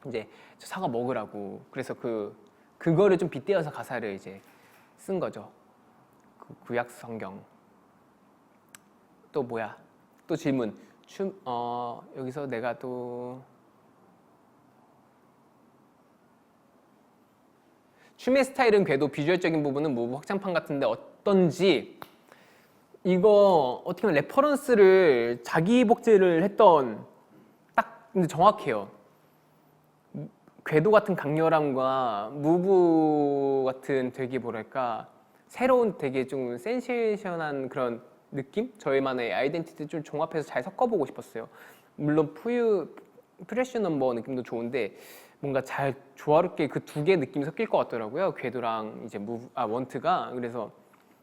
이제 저 사과 먹으라고. 그래서 그거를 좀 빗대어서 가사를 이제 쓴 거죠. 그 구약 성경. 또 뭐야? 또 질문. 여기서 내가 또 춤의 스타일은 궤도 비주얼적인 부분은 무브 확장판 같은데 어떤지. 이거 어떻게 보면 레퍼런스를 자기 복제를 했던 딱 근데 정확해요. 궤도 같은 강렬함과 무브 같은 되게 뭐랄까 새로운 되게 좀 센세이션한 그런 느낌? 저희만의 아이덴티티를 좀 종합해서 잘 섞어보고 싶었어요. 물론 프레쉬 넘버 느낌도 좋은데 뭔가 잘 조화롭게 그 두 개의 느낌이 섞일 것 같더라고요. 궤도랑 이제 원트가. 그래서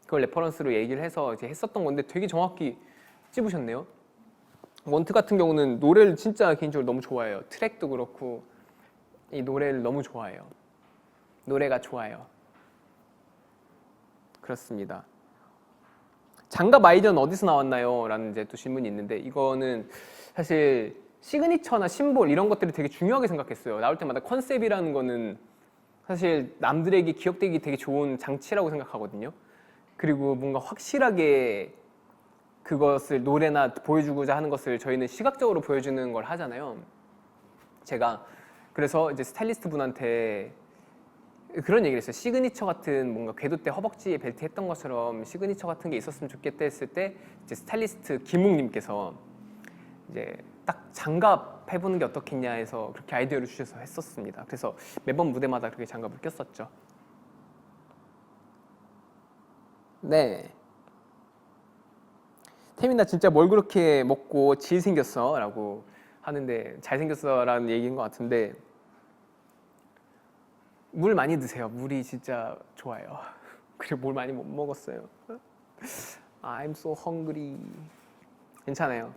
그걸 레퍼런스로 얘기를 해서 이제 했었던 건데 되게 정확히 찝으셨네요. 원트 같은 경우는 노래를 진짜 개인적으로 너무 좋아해요. 트랙도 그렇고 이 노래를 너무 좋아해요. 노래가 좋아요. 그렇습니다. 장갑 아이디어는 어디서 나왔나요? 라는 이제 또 질문이 있는데 이거는 사실 시그니처나 심볼 이런 것들이 되게 중요하게 생각했어요. 나올 때마다 컨셉이라는 거는 사실 남들에게 기억되기 되게 좋은 장치라고 생각하거든요. 그리고 뭔가 확실하게 그것을 노래나 보여주고자 하는 것을 저희는 시각적으로 보여주는 걸 하잖아요. 제가 그래서 이제 스타일리스트 분한테 그런 얘기를 했어요. 시그니처 같은 뭔가 궤도 때 허벅지에 벨트 했던 것처럼 시그니처 같은 게 있었으면 좋겠다 했을 때 이제 스타일리스트 김웅님께서 이제 딱 장갑 해보는 게 어떻겠냐 해서 그렇게 아이디어를 주셔서 했었습니다. 그래서 매번 무대마다 그렇게 장갑을 꼈었죠. 네. 태민아 진짜 뭘 그렇게 먹고 질 생겼어? 라고 하는데 잘생겼어 라는 얘기인 것 같은데 물 많이 드세요. 물이 진짜 좋아요. 그리고 뭘 많이 못 먹었어요. I'm so hungry. 괜찮아요.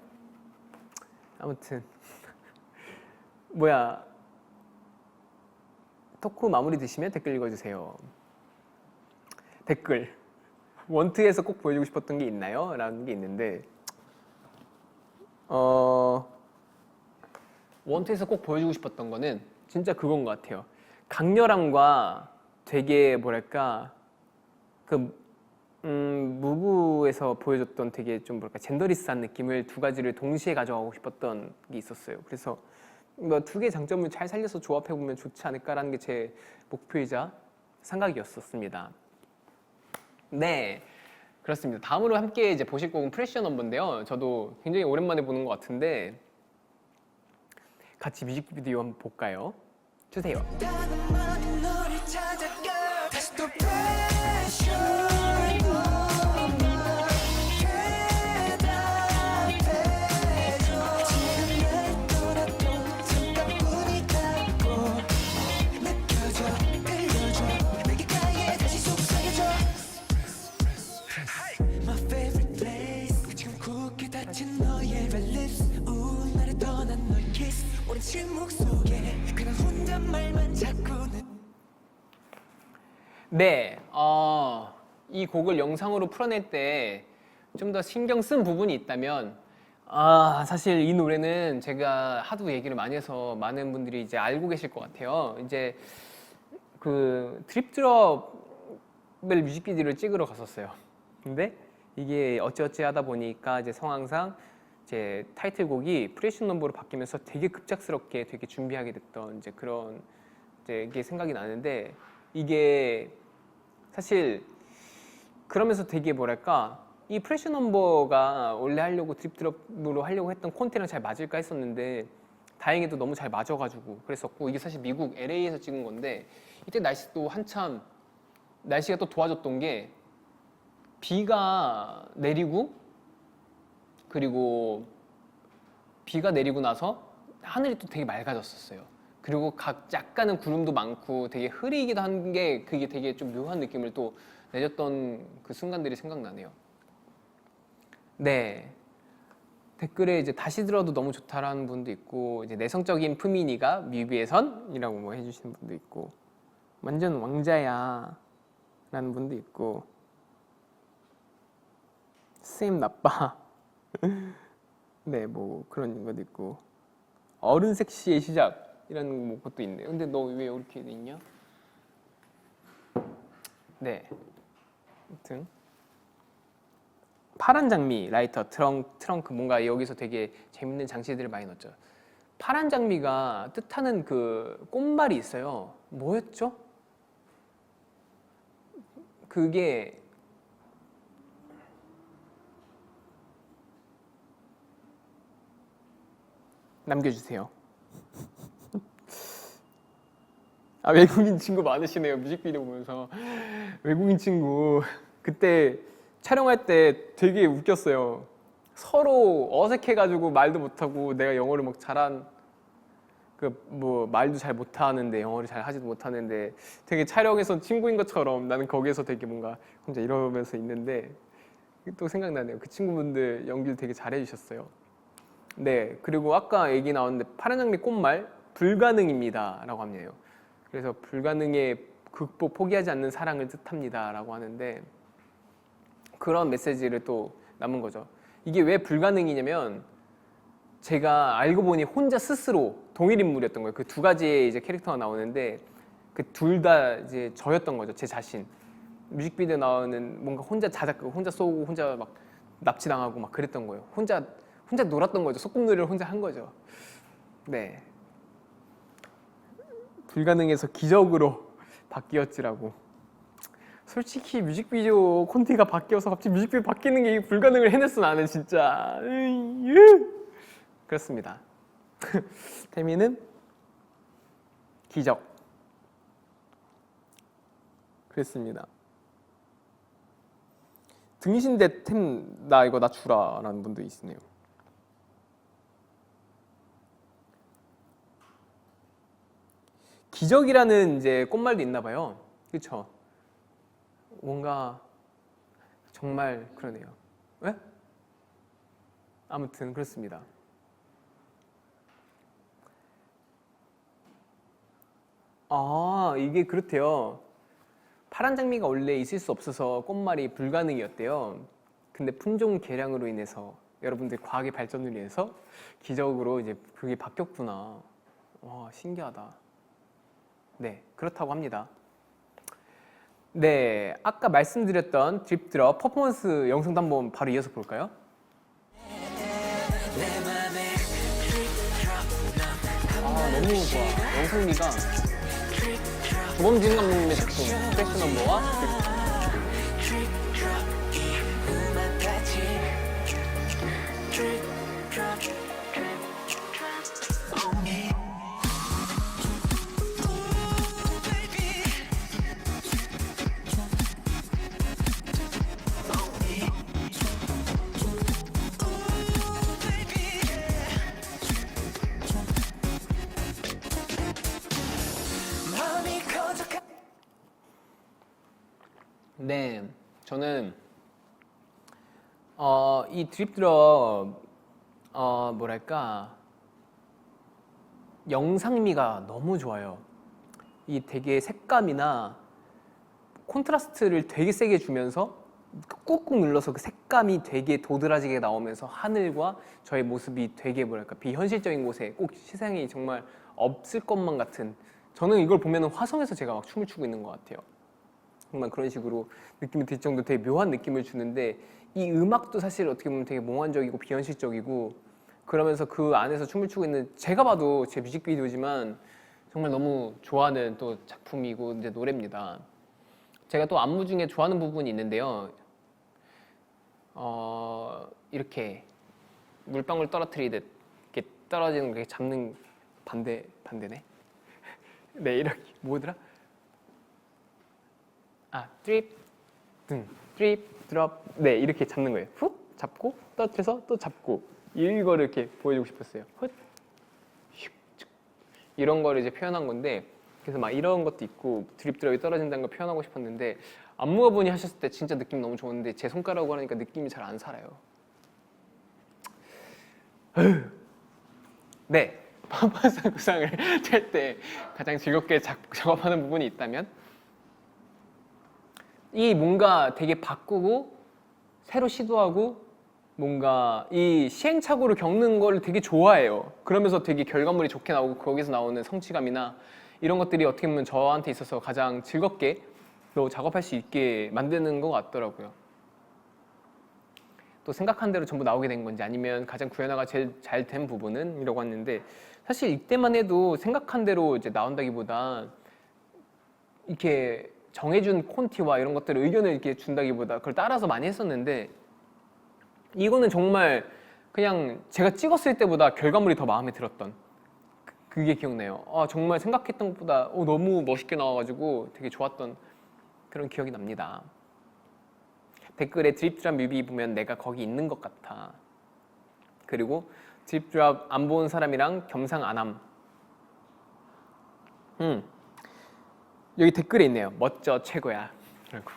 아무튼 뭐야 토크 마무리 되시면 댓글 읽어주세요. 댓글 원트에서 꼭 보여주고 싶었던 게 있나요? 라는 게 있는데 원트에서 꼭 보여주고 싶었던 거는 진짜 그건 것 같아요. 강렬함과 되게 뭐랄까 무브에서 보여줬던 되게 좀 뭐랄까 젠더리스한 느낌을 두 가지를 동시에 가져가고 싶었던 게 있었어요. 그래서 뭐 두 개의 장점을 잘 살려서 조합해 보면 좋지 않을까라는 게 제 목표이자 생각이었었습니다. 네, 그렇습니다. 다음으로 함께 이제 보실 곡은 프레셔 넘버인데요. 저도 굉장히 오랜만에 보는 것 같은데 같이 뮤직비디오 한번 볼까요? 주세요. 네, 이 곡을 영상으로 풀어낼 때 좀 더 신경 쓴 부분이 있다면 사실 이 노래는 제가 하도 얘기를 많이 해서 많은 분들이 이제 알고 계실 것 같아요. 이제 그 드립드롭을 뮤직비디오를 찍으러 갔었어요. 근데 이게 어찌어찌 하다 보니까 이제 상황상 이제 타이틀곡이 프레시 넘버로 바뀌면서 되게 급작스럽게 되게 준비하게 됐던 이제 그런 이제 게 생각이 나는데, 이게 사실 그러면서 되게 뭐랄까, 이 프레시 넘버가 원래 하려고 드립드롭으로 하려고 했던 콘테랑 잘 맞을까 했었는데 다행히도 너무 잘 맞아가지고 그랬었고, 이게 사실 미국 LA에서 찍은 건데 이때 날씨도 한참 날씨가 또 도와줬던 게 비가 내리고, 그리고 비가 내리고 나서 하늘이 또 되게 맑아졌었어요. 그리고 약간은 구름도 많고 되게 흐리기도 한 게 그게 되게 좀 묘한 느낌을 또 내줬던 그 순간들이 생각나네요. 네. 댓글에 이제 다시 들어도 너무 좋다라는 분도 있고, 이제 내성적인 푸미니가 뮤비에선이라고 뭐 해주시는 분도 있고, 완전 왕자야 라는 분도 있고, 쌤 나빠 네, 뭐 그런 것도 있고, 어른 섹시의 시작이라는 뭐 것도 있네요. 근데 너 왜 이렇게 돼 있냐? 네, 아무튼 파란 장미, 라이터, 트렁크, 뭔가 여기서 되게 재밌는 장치들을 많이 넣었죠. 파란 장미가 뜻하는 그 꽃말이 있어요. 뭐였죠? 그게 남겨주세요. 아, 외국인 친구 많으시네요. 뮤직비디오 보면서. 외국인 친구 그때 촬영할 때 되게 웃겼어요. 서로 어색해가지고 말도 못하고, 내가 영어를 막 잘한 그 뭐 말도 잘 못하는데 영어를 잘 하지도 못하는데 되게 촬영에서 친구인 것처럼 나는 거기에서 되게 뭔가 혼자 이러면서 있는데, 또 생각나네요. 그 친구분들 연기를 되게 잘해주셨어요. 네, 그리고 아까 얘기 나왔는데 파란 장미 꽃말 불가능입니다 라고 합니다. 그래서 불가능에 극복, 포기하지 않는 사랑을 뜻합니다 라고 하는데, 그런 메시지를 또 남은 거죠. 이게 왜 불가능이냐면, 제가 알고 보니 혼자 스스로 동일 인물이었던 거예요. 그 두 가지의 이제 캐릭터가 나오는데 그 둘 다 이제 저였던 거죠. 제 자신. 뮤직비디오 나오는 뭔가 혼자 자작극, 혼자 쏘고 혼자 막 납치당하고 막 그랬던 거예요. 혼자 놀았던 거죠. 소꿉놀이를 혼자 한 거죠. 네. 불가능해서 기적으로 바뀌었지라고. 솔직히 뮤직비디오 콘티가 바뀌어서 갑자기 뮤직비디오 바뀌는 게 불가능을 해냈어 나는 진짜. 그렇습니다. 태미는 기적. 그랬습니다. 등신대 템 나 이거 나 주라 라는 분도 있으네요. 기적이라는 이제 꽃말도 있나 봐요. 그렇죠? 뭔가 정말 그러네요. 왜? 아무튼 그렇습니다. 아, 이게 그렇대요. 파란 장미가 원래 있을 수 없어서 꽃말이 불가능이었대요. 근데 품종 개량으로 인해서, 여러분들 과학의 발전으로 인해서 기적으로 이제 그게 바뀌었구나. 와, 신기하다. 네, 그렇다고 합니다. 네, 아까 말씀드렸던 드립드롭 퍼포먼스 영상도 한번 바로 이어서 볼까요? 아, 너무 좋아. 영상미가 조범진 감독님의 작품 프레시 넘버와 네, 저는 이 드립드롭 뭐랄까 영상미가 너무 좋아요. 이 되게 색감이나 콘트라스트를 되게 세게 주면서 꾹꾹 눌러서 그 색감이 되게 도드라지게 나오면서 하늘과 저의 모습이 되게 뭐랄까 비현실적인 곳에 꼭 세상에 정말 없을 것만 같은, 저는 이걸 보면 화성에서 제가 막 춤을 추고 있는 것 같아요. 정말 그런 식으로 느낌이 들 정도 되게 묘한 느낌을 주는데, 이 음악도 사실 어떻게 보면 되게 몽환적이고 비현실적이고 그러면서 그 안에서 춤을 추고 있는 제가 봐도 제 뮤직비디오지만 정말 너무 좋아하는 또 작품이고 이제 노래입니다. 제가 또 안무 중에 좋아하는 부분이 있는데요. 이렇게 물방울 떨어뜨리듯 이렇게 떨어지는 게 잡는 반대네. 네, 이렇게 뭐더라? 드립, 드립, 드롭. 네, 이렇게 잡는 거예요. 훅 잡고 떨어뜨려서 또 잡고 이거를 이렇게 보여주고 싶었어요. 훗, 슉, 쭉. 이런 거를 이제 표현한 건데 그래서 막 이런 것도 있고 드립 드롭이 떨어진다는 걸 표현하고 싶었는데 안무가분이 하셨을 때 진짜 느낌 너무 좋은데 제 손가락으로 하니까 느낌이 잘 안 살아요. 네, 파파상 구상을 찰 때 가장 즐겁게 작업하는 부분이 있다면 이 뭔가 되게 바꾸고 새로 시도하고 뭔가 이 시행착오를 겪는 걸 되게 좋아해요. 그러면서 되게 결과물이 좋게 나오고 거기서 나오는 성취감이나 이런 것들이 어떻게 보면 저한테 있어서 가장 즐겁게 또 작업할 수 있게 만드는 것 같더라고요. 또 생각한 대로 전부 나오게 된 건지 아니면 가장 구현화가 제일 잘 된 부분은 이라고 했는데 사실 이때만 해도 생각한 대로 이제 나온다기보다 이렇게 정해준 콘티와 이런 것들을 의견을 이렇게 준다기보다 그걸 따라서 많이 했었는데 이거는 정말 그냥 제가 찍었을 때보다 결과물이 더 마음에 들었던 그게 기억나요. 정말 생각했던 것보다 너무 멋있게 나와가지고 되게 좋았던 그런 기억이 납니다. 댓글에 드립드랍 뮤비 보면 내가 거기 있는 것 같아. 그리고 드립드랍 안 본 사람이랑 겸상 안함. 여기 댓글에 있네요. 멋져 최고야. 라고.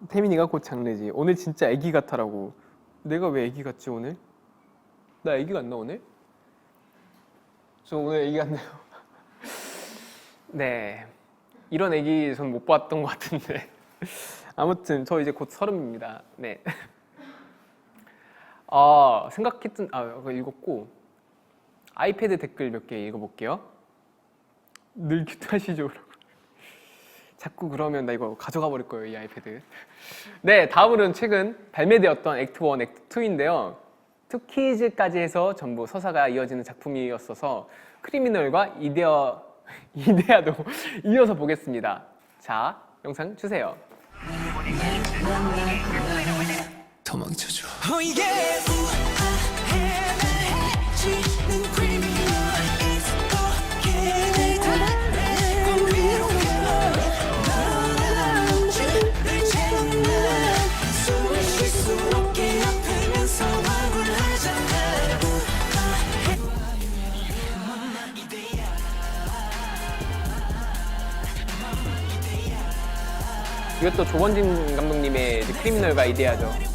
태민이가 곧 장르지. 오늘 진짜 애기 같아라고. 내가 왜 애기 같지 오늘? 나 애기 같나 오늘? 저 오늘 애기 같네요. 네, 이런 애기 전 못 봤던 것 같은데. 아무튼 저 이제 곧 30입니다. 네. 생각했던 그거 읽었고 아이패드 댓글 몇 개 읽어볼게요. 늘 큐트하시죠? 자꾸 그러면 나 이거 가져가 버릴 거예요, 이 아이패드. 네, 다음으로는 최근 발매되었던 액트 1, 액트 2인데요. 투키즈까지 해서 전부 서사가 이어지는 작품이었어서 크리미널과 이데아도 이어서 보겠습니다. 자, 영상 주세요. 도망쳐줘. Oh yeah. 우아해지는 criminal. It's okay. 건 위로가 너는 줄을 채우는 숨을 쉴 수 없게 아프면서 억울하잖아. 우아해 이데야. 이것도 조원진 감독님의 크리미널과 이데아죠.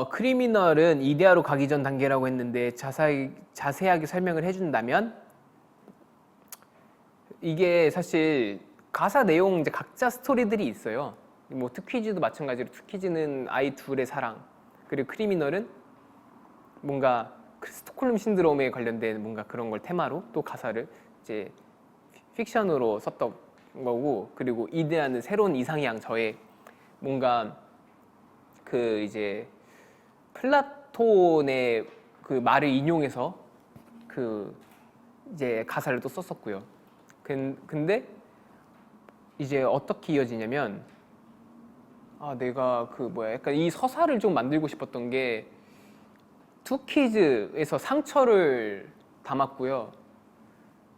크리미널은 이데아로 가기 전 단계라고 했는데 자세하게 설명을 해준다면 이게 사실 가사 내용 이제 각자 스토리들이 있어요. 뭐 투퀴즈도 마찬가지로 투퀴즈는 아이 둘의 사랑, 그리고 크리미널은 뭔가 스톡홀름 신드롬에 관련된 뭔가 그런 걸 테마로 또 가사를 이제 픽션으로 썼던 거고, 그리고 이데아는 새로운 이상향 저의 뭔가 그 이제 플라톤의 그 말을 인용해서 그 이제 가사를 또 썼었고요. 근데 이제 어떻게 이어지냐면 내가 그 뭐야 약간 이 서사를 좀 만들고 싶었던 게 투키즈에서 상처를 담았고요.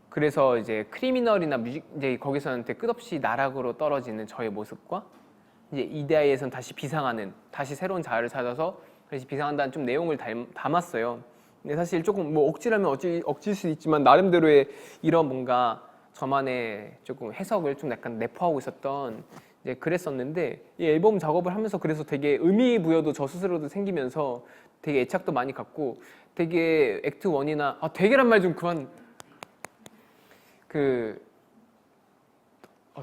그래서 이제 크리미널이나 이제 거기서는 되게 끝없이 나락으로 떨어지는 저의 모습과 이제 이데아에선 다시 비상하는, 다시 새로운 자아를 찾아서 다시 비상한다는 좀 내용을 담았어요. 근데 사실 조금 뭐 억지라면 억지일 수도 있지만 나름대로의 이런 뭔가 저만의 조금 해석을 좀 약간 내포하고 있었던 이제 그랬었는데 이 앨범 작업을 하면서 그래서 되게 의미 부여도 저 스스로도 생기면서 되게 애착도 많이 갖고 되게 액트 1이나 되게란 말 좀 그만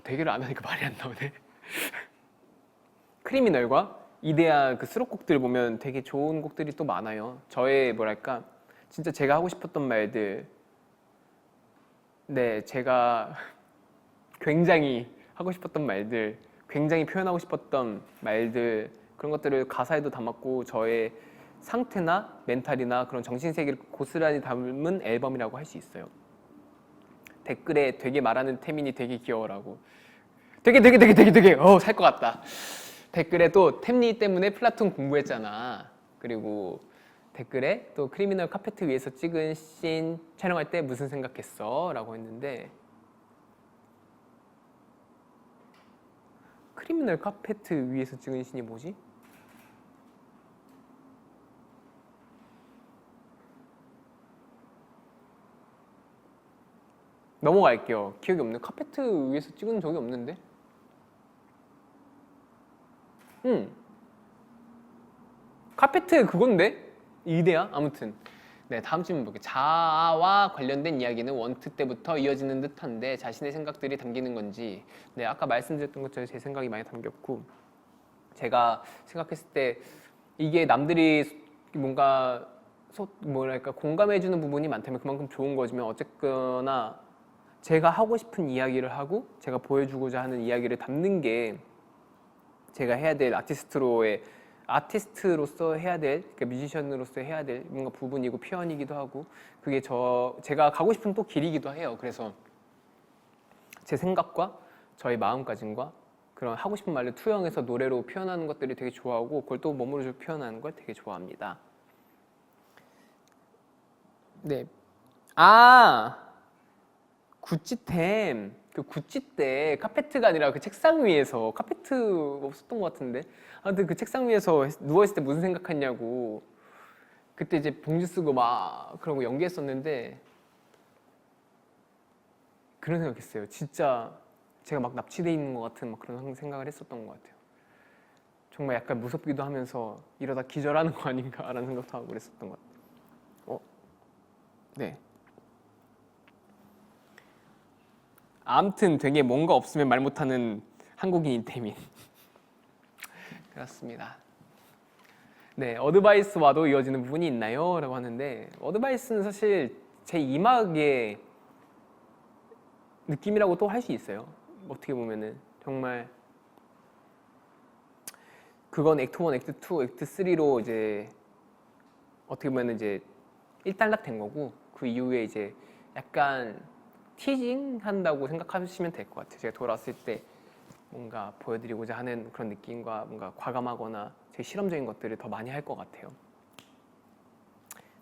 되게를 안 하니까 말이 안 나오네. 크리미널과 이데아 그 수록곡들 보면 되게 좋은 곡들이 또 많아요. 저의 뭐랄까 진짜 제가 하고 싶었던 말들, 네 제가 굉장히 하고 싶었던 말들, 굉장히 표현하고 싶었던 말들 그런 것들을 가사에도 담았고 저의 상태나 멘탈이나 그런 정신세계를 고스란히 담은 앨범이라고 할 수 있어요. 댓글에 되게 말하는 태민이 되게 귀여워라고. 되게 살 것 같다. 댓글에 또 템니 때문에 플라톤 공부했잖아. 그리고 댓글에 또 크리미널 카페트 위에서 찍은 씬 촬영할 때 무슨 생각했어? 라고 했는데 크리미널 카페트 위에서 찍은 씬이 뭐지? 넘어갈게요. 기억이 없네. 카페트 위에서 찍은 적이 없는데? 카페트 그건데? 이데아? 아무튼 네 다음 질문 볼게요. 자아와 관련된 이야기는 원트 때부터 이어지는 듯한데 자신의 생각들이 담기는 건지. 네 아까 말씀드렸던 것처럼 제 생각이 많이 담겼고 제가 생각했을 때 이게 남들이 뭔가 뭐랄까 공감해주는 부분이 많다면 그만큼 좋은 거지만 어쨌거나 제가 하고 싶은 이야기를 하고 제가 보여주고자 하는 이야기를 담는 게 제가 해야 될 아티스트로서 해야 될, 그러니까 뮤지션으로서 해야 될 뭔가 부분이고 표현이기도 하고 그게 제가 가고 싶은 또 길이기도 해요. 그래서 제 생각과 저의 마음가짐과 그런 하고 싶은 말을 투영해서 노래로 표현하는 것들이 되게 좋아하고 그걸 또 몸으로 표현하는 걸 되게 좋아합니다. 네. 구찌템. 그 구찌 때 카페트가 아니라 그 책상 위에서 카페트 없었던 것 같은데 아무튼 그 책상 위에서 누워있을 때 무슨 생각했냐고 그때 이제 봉지 쓰고 막 그런 거 연기했었는데 그런 생각했어요. 진짜 제가 막 납치돼 있는 것 같은 막 그런 생각을 했었던 것 같아요. 정말 약간 무섭기도 하면서 이러다 기절하는 거 아닌가라는 생각도 하고 그랬었던 것 같아요. 네. 아무튼 되게 뭔가 없으면 말 못하는 한국인인 태민. 그렇습니다. 네, 어드바이스와도 이어지는 부분이 있나요? 라고 하는데 어드바이스는 사실 제 2막의 느낌이라고 또 할 수 있어요. 어떻게 보면은 정말 그건 액트 1, 액트 2, 액트 3로 이제 어떻게 보면 이제 일단락된 거고 그 이후에 이제 약간 티징 한다고 생각하시면 될 것 같아요. 제가 돌아왔을 때 뭔가 보여드리고자 하는 그런 느낌과 뭔가 과감하거나 되게 실험적인 것들을 더 많이 할 것 같아요.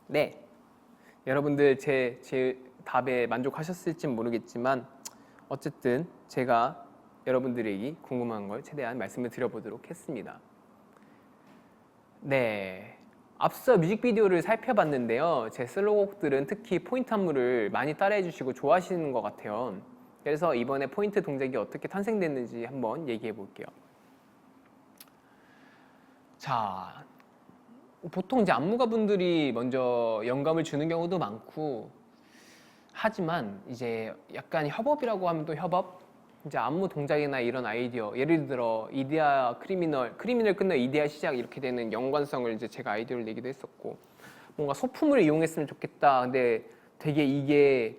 네, 여러분들 제 답에 만족하셨을진 모르겠지만 어쨌든 제가 여러분들에게 궁금한 걸 최대한 말씀을 드려보도록 했습니다. 네, 앞서 뮤직비디오를 살펴봤는데요. 제 슬로곡들은 특히 포인트 안무를 많이 따라해 주시고 좋아하시는 것 같아요. 그래서 이번에 포인트 동작이 어떻게 탄생됐는지 한번 얘기해 볼게요. 자, 보통 이제 안무가분들이 먼저 영감을 주는 경우도 많고 하지만 이제 약간 협업이라고 하면 또 협업? 이제 안무 동작이나 이런 아이디어, 예를 들어 이데아 크리미널 끝나 이데아 시작 이렇게 되는 연관성을 이제 제가 아이디어를 내기도 했었고 뭔가 소품을 이용했으면 좋겠다. 근데 되게 이게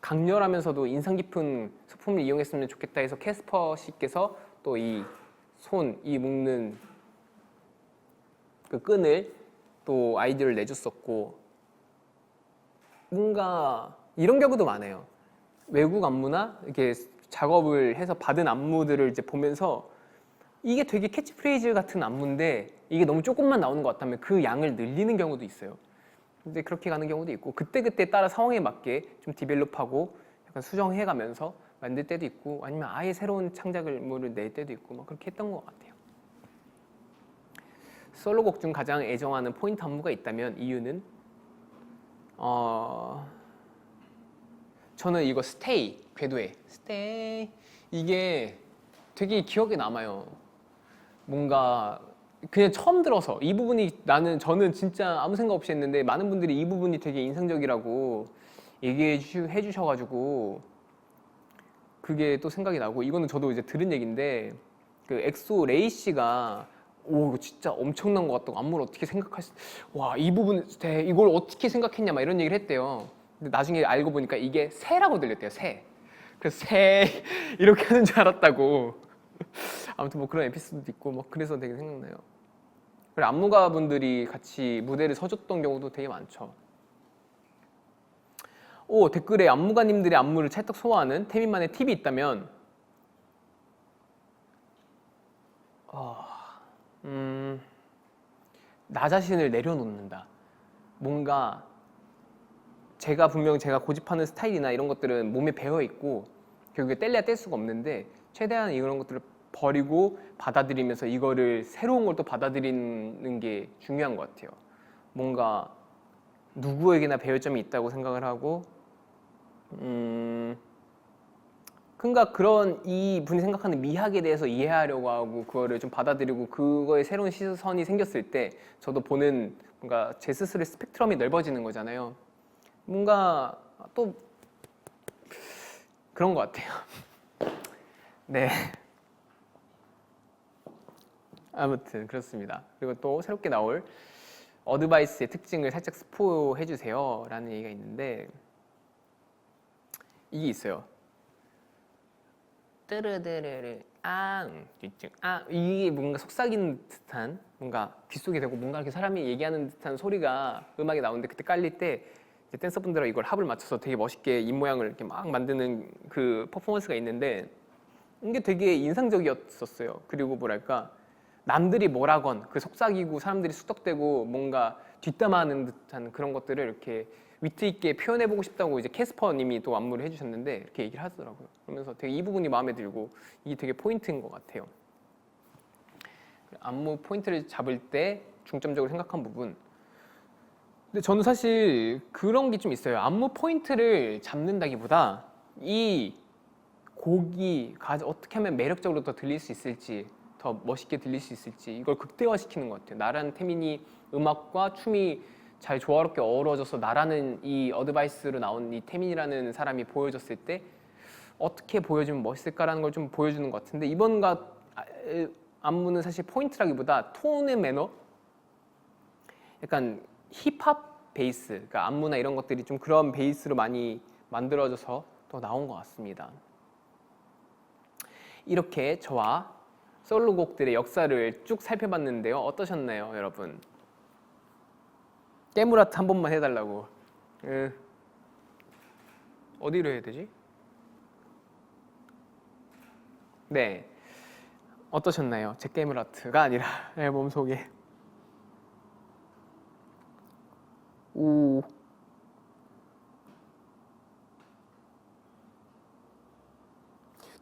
강렬하면서도 인상 깊은 소품을 이용했으면 좋겠다 해서 캐스퍼 씨께서 또 이 묶는 그 끈을 또 아이디어를 내줬었고 뭔가 이런 경우도 많아요. 외국 안무나 이렇게 작업을 해서 받은 안무들을 이제 보면서 이게 되게 캐치프레이즈 같은 안무인데 이게 너무 조금만 나오는 것 같다면 그 양을 늘리는 경우도 있어요. 근데 그렇게 가는 경우도 있고 그때그때 따라 상황에 맞게 좀 디벨롭하고 약간 수정해가면서 만들 때도 있고 아니면 아예 새로운 창작물을 낼 때도 있고 막 그렇게 했던 것 같아요. 솔로곡 중 가장 애정하는 포인트 안무가 있다면 이유는 저는 이거 스테이, 궤도에 스테이 이게 되게 기억에 남아요. 뭔가 그냥 처음 들어서 이 부분이 저는 진짜 아무 생각 없이 했는데 많은 분들이 이 부분이 되게 인상적이라고 얘기해 주셔가지고 그게 또 생각이 나고 이거는 저도 이제 들은 얘기인데 그 엑소 레이 씨가 오 이거 진짜 엄청난 것 같다고 안무를 어떻게 이 부분 이걸 어떻게 생각했냐 막 이런 얘기를 했대요. 근데 나중에 알고 보니까 이게 새라고 들렸대요. 새. 그래서 새 이렇게 하는 줄 알았다고. 아무튼 뭐 그런 에피소드도 있고 뭐 그래서 되게 생각나요. 그리고 안무가분들이 같이 무대를 서줬던 경우도 되게 많죠. 댓글에 안무가님들의 안무를 찰떡 소화하는 태민만의 팁이 있다면 나 자신을 내려놓는다. 뭔가 분명 제가 고집하는 스타일이나 이런 것들은 몸에 배어 있고 결국에 뗄래야 뗄 수가 없는데 최대한 이런 것들을 버리고 받아들이면서 이거를 새로운 걸 또 받아들이는 게 중요한 것 같아요. 뭔가 누구에게나 배울 점이 있다고 생각을 하고 그러니까 그런 이 분이 생각하는 미학에 대해서 이해하려고 하고 그거를 좀 받아들이고 그거에 새로운 시선이 생겼을 때 저도 보는 뭔가 제 스스로의 스펙트럼이 넓어지는 거잖아요. 뭔가 또 그런 것 같아요. 네. 아무튼 그렇습니다. 그리고 또 새롭게 나올 어드바이스의 특징을 살짝 스포해 주세요 라는 얘기가 있는데 이게 있어요. 뜨르르르르 이게 뭔가 속삭이는 듯한 뭔가 귓속에 대고 뭔가 이렇게 사람이 얘기하는 듯한 소리가 음악에 나오는데 그때 깔릴 때 댄서분들은 이걸 합을 맞춰서 되게 멋있게 입 모양을 이렇게 막 만드는 그 퍼포먼스가 있는데 이게 되게 인상적이었었어요. 그리고 뭐랄까 남들이 뭐라건 그 속삭이고 사람들이 수덕대고 뭔가 뒷담화하는 듯한 그런 것들을 이렇게 위트 있게 표현해보고 싶다고 이제 캐스퍼님이 또 안무를 해주셨는데 이렇게 얘기를 하더라고요. 그러면서 되게 이 부분이 마음에 들고 이게 되게 포인트인 것 같아요. 안무 포인트를 잡을 때 중점적으로 생각한 부분. 근데 저는 사실 그런 게 좀 있어요. 안무 포인트를 잡는다기보다 이 곡이 어떻게 하면 매력적으로 더 들릴 수 있을지 더 멋있게 들릴 수 있을지 이걸 극대화시키는 것 같아요. 나라는 태민이 음악과 춤이 잘 조화롭게 어우러져서 나라는 이 어드바이스로 나온 이 태민이라는 사람이 보여졌을 때 어떻게 보여주면 멋있을까라는 걸 좀 보여주는 것 같은데 이번과 안무는 사실 포인트라기보다 톤의 매너? 약간 힙합 베이스, 그러니까 안무나 이런 것들이 좀 그런 베이스로 많이 만들어져서 더 나온 것 같습니다. 이렇게 저와 솔로곡들의 역사를 쭉 살펴봤는데요. 어떠셨나요, 여러분? 깨물아트 한 번만 해달라고. 어디로 해야 되지? 네, 어떠셨나요? 제 깨물아트가 아니라 앨범 소개. 오.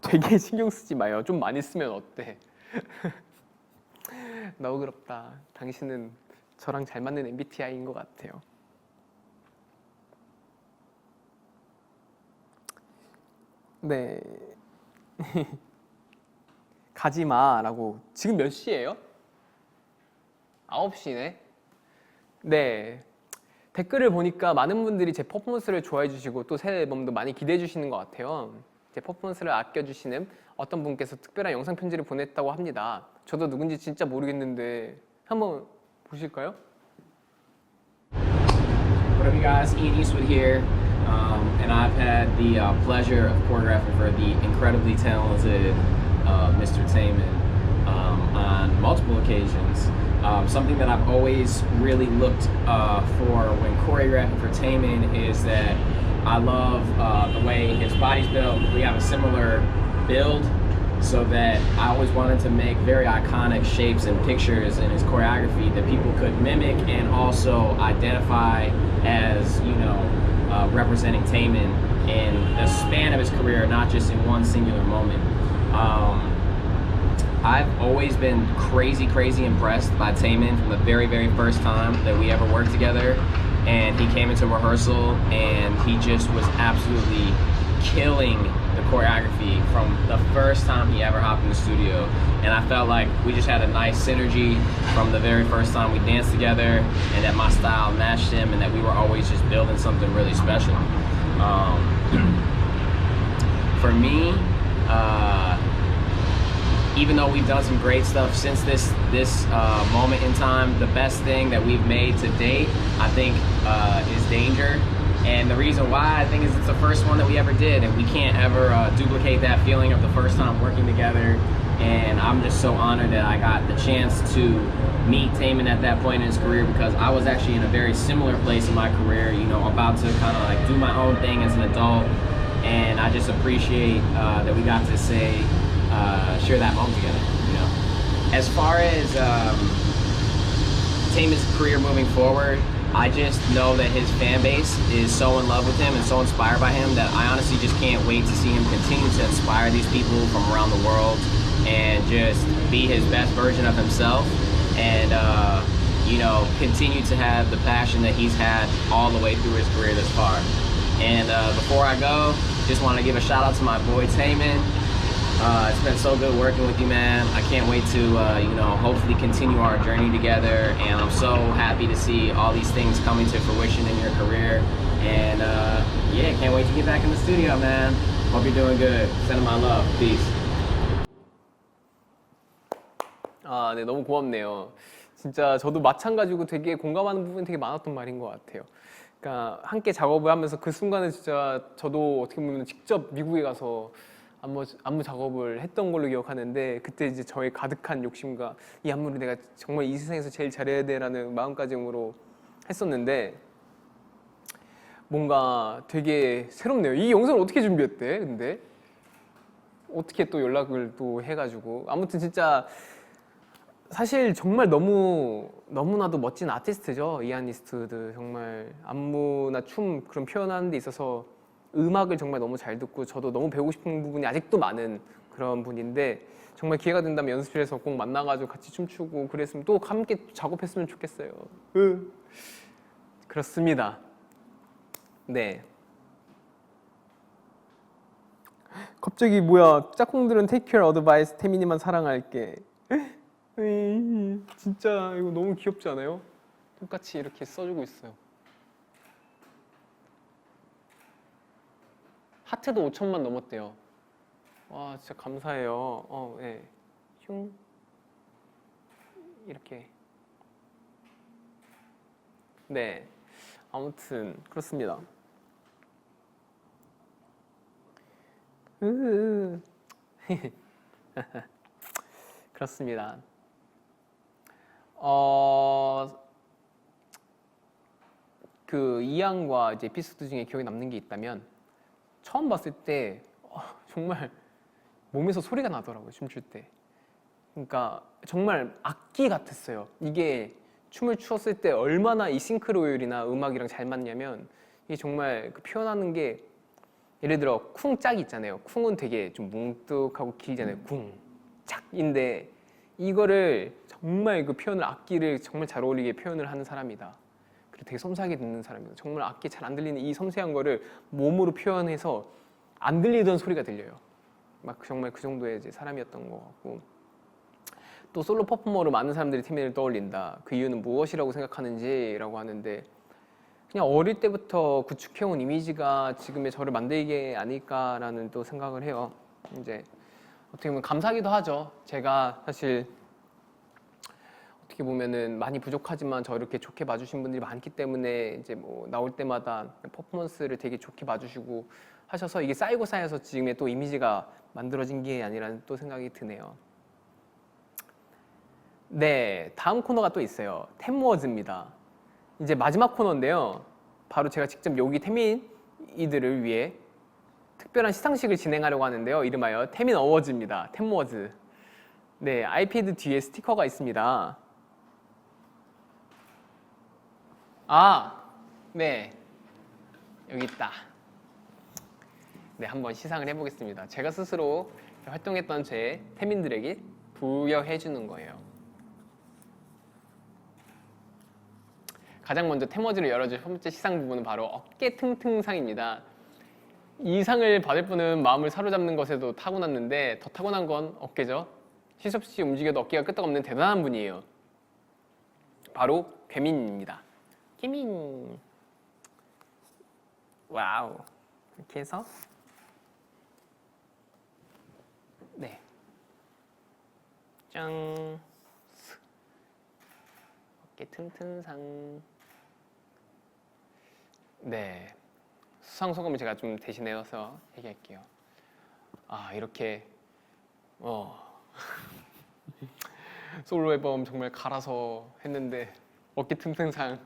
되게 신경 쓰지 마요. 좀 많이 쓰면 어때? 너그럽다. 당신은 저랑 잘 맞는 MBTI인 것 같아요. 네. 가지마라고. 지금 몇 시예요? 9시네. 네. 댓글을 보니까 많은 분들이 제 퍼포먼스를 좋아해 주시고 또 새 앨범도 많이 기대해 주시는 것 같아요. 제 퍼포먼스를 아껴주시는 어떤 분께서 특별한 영상 편지를 보냈다고 합니다. 저도 누군지 진짜 모르겠는데 한번 보실까요? What up, you guys? Ian Eastwood here, and I've had the pleasure of choreographing for the incredibly talented Mr. Taman on multiple occasions. Something that I've always really looked for when choreographing for Taman is that I love the way his body's built. We have a similar build, so that I always wanted to make very iconic shapes and pictures in his choreography that people could mimic and also identify as, you know, representing Taman in the span of his career, not just in one singular moment. I've always been crazy impressed by Taman from the very first time that we ever worked together. And he came into rehearsal and he just was absolutely killing the choreography from the first time he ever hopped in the studio. And I felt like we just had a nice synergy from the very first time we danced together, and that my style matched him, and that we were always just building something really special. For me, even though we've done some great stuff since this moment in time, the best thing that we've made to date, I think, is Danger. And the reason why, I think, is it's the first one that we ever did, and we can't ever duplicate that feeling of the first time working together. And I'm just so honored that I got the chance to meet Taemin at that point in his career, because I was actually in a very similar place in my career, you know, about to kind of like do my own thing as an adult. And I just appreciate that we got to share that moment together, you know. As far as Taemin's career moving forward, I just know that his fan base is so in love with him and so inspired by him that I honestly just can't wait to see him continue to inspire these people from around the world and just be his best version of himself, and you know, continue to have the passion that he's had all the way through his career this far. And before I go, just want to give a shout out to my boy Taemin. It's been so good working with you, man. I can't wait to you know, hopefully continue our journey together, and I'm so happy to see all these things coming to fruition in your career. And yeah, can't wait to get back in the studio, man. Hope you're doing good. Sending my love. Peace. 아, 네, 너무 고맙네요. 진짜 저도 마찬가지고 되게 공감하는 부분이 되게 많았던 말인 것 같아요. 그러니까 함께 작업을 하면서 그 순간에 진짜 저도 어떻게 보면 직접 미국에 가서 안무 작업을 했던 걸로 기억하는데, 그때 이제 저의 가득한 욕심과 이 안무를 내가 정말 이 세상에서 제일 잘해야 돼라는 마음가짐으로 했었는데, 뭔가 되게 새롭네요. 이 영상을 어떻게 준비했대? 근데 어떻게 또 연락을 또 해가지고, 아무튼 진짜 사실 정말 너무나도 멋진 아티스트죠. 이안 이스트우드. 정말 안무나 춤 그런 표현하는 데 있어서 음악을 정말 너무 잘 듣고, 저도 너무 배우고 싶은 부분이 아직도 많은 그런 분인데, 정말 기회가 된다면 연습실에서 꼭 만나가지고 같이 춤추고 그랬으면, 또 함께 작업했으면 좋겠어요. 그렇습니다. 네. 갑자기 뭐야, 짝꿍들은 take your advice, 태민이만 사랑할게. 진짜 이거 너무 귀엽지 않아요? 똑같이 이렇게 써주고 있어요. 하트도 5천만 넘었대요. 와, 진짜 감사해요. 네. 흉. 이렇게. 네. 아무튼 그렇습니다. 그렇습니다. 그 이양과 이제 에피소드 중에 기억에 남는 게 있다면, 처음 봤을 때 정말 몸에서 소리가 나더라고요, 춤출 때. 그러니까 정말 악기 같았어요. 이게 춤을 추었을 때 얼마나 이 싱크로율이나 음악이랑 잘 맞냐면, 이게 정말 그 표현하는 게, 예를 들어 쿵짝이 있잖아요. 쿵은 되게 좀 뭉뚝하고 길잖아요. 쿵, 짝인데 이거를 정말 그 표현을, 악기를 정말 잘 어울리게 표현을 하는 사람이다. 그리고 되게 섬세하게 듣는 사람이다. 정말 악기 잘 안 들리는 이 섬세한 거를 몸으로 표현해서 안 들리던 소리가 들려요. 막 정말 그 정도의 이제 사람이었던 것 같고, 또 솔로 퍼포머로 많은 사람들이 태민을 떠올린다. 그 이유는 무엇이라고 생각하는지라고 하는데, 그냥 어릴 때부터 구축해온 이미지가 지금의 저를 만들게 아닐까라는 또 생각을 해요. 이제 어떻게 보면 감사하기도 하죠. 제가 사실 어떻게 보면은 많이 부족하지만 저 이렇게 좋게 봐주신 분들이 많기 때문에, 이제 뭐 나올 때마다 퍼포먼스를 되게 좋게 봐주시고 하셔서 이게 쌓이고 쌓여서 지금의 또 이미지가 만들어진 게 아니라는 또 생각이 드네요. 네, 다음 코너가 또 있어요. 템워즈입니다. 이제 마지막 코너인데요. 바로 제가 직접 여기 태민이들을 위해 특별한 시상식을 진행하려고 하는데요. 이름하여 태민 어워즈입니다. 템워즈. 네, 아이패드 뒤에 스티커가 있습니다. 네, 여기 있다. 네, 한번 시상을 해보겠습니다. 제가 스스로 활동했던 제 태민들에게 부여해주는 거예요. 가장 먼저 템워즈를 열어줄 첫 번째 시상 부분은 바로 어깨 튼튼상입니다. 이 상을 받을 분은 마음을 사로잡는 것에도 타고났는데, 더 타고난 건 어깨죠. 쉴 새 없이 움직여도 어깨가 끄떡없는 대단한 분이에요. 바로 괴민입니다. 괴민. 와우. 이렇게 해서, 네. 짱. 어깨 튼튼상. 네. 수상 소감을 제가 좀 대신해서 얘기할게요. 아, 이렇게 솔로 앨범 정말 갈아서 했는데 어깨 튼튼상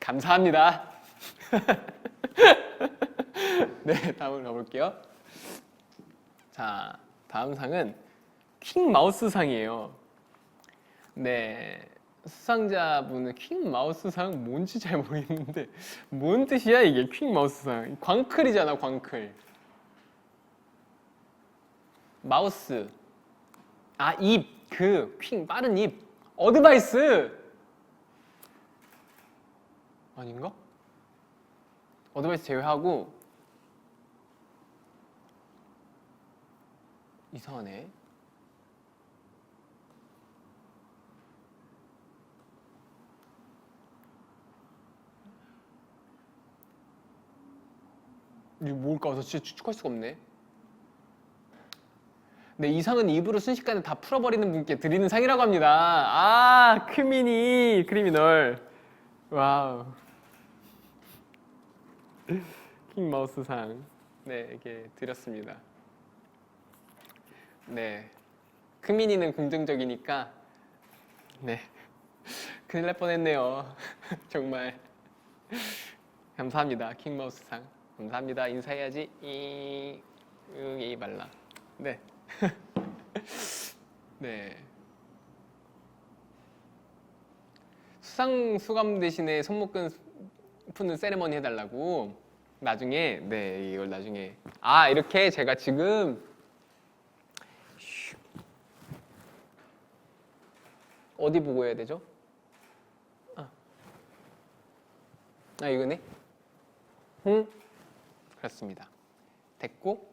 감사합니다. 네, 다음으로 가볼게요. 자, 다음 상은 킹 마우스 상이에요. 네, 수상자분은 킹 마우스 상 뭔지 잘 모르겠는데 뭔 뜻이야 이게 킹 마우스 상? 광클이잖아, 광클. 마우스. 아, 입. 그 킹 빠른 입. 어드바이스. 아닌가? 어드바이스 제외하고 이상하네. 이게 뭘까? 저 진짜 추측할 수가 없네. 네, 이 상은 입으로 순식간에 다 풀어버리는 분께 드리는 상이라고 합니다. 아, 크미니 크리미널. 와우. 킹 마우스 상. 네, 이렇게 드렸습니다. 네, 크미니는 긍정적이니까. 네, 큰일 날 뻔했네요. 정말 감사합니다. 킹 마우스 상 감사합니다. 인사해야지. 이 말라. 네. 네. 수상 수감 대신에 손목끈 푸는 세레머니 해달라고. 나중에, 네, 이걸 나중에. 아, 이렇게 제가 지금 어디 보고 해야 되죠? 아, 이거네. 그렇습니다. 됐고.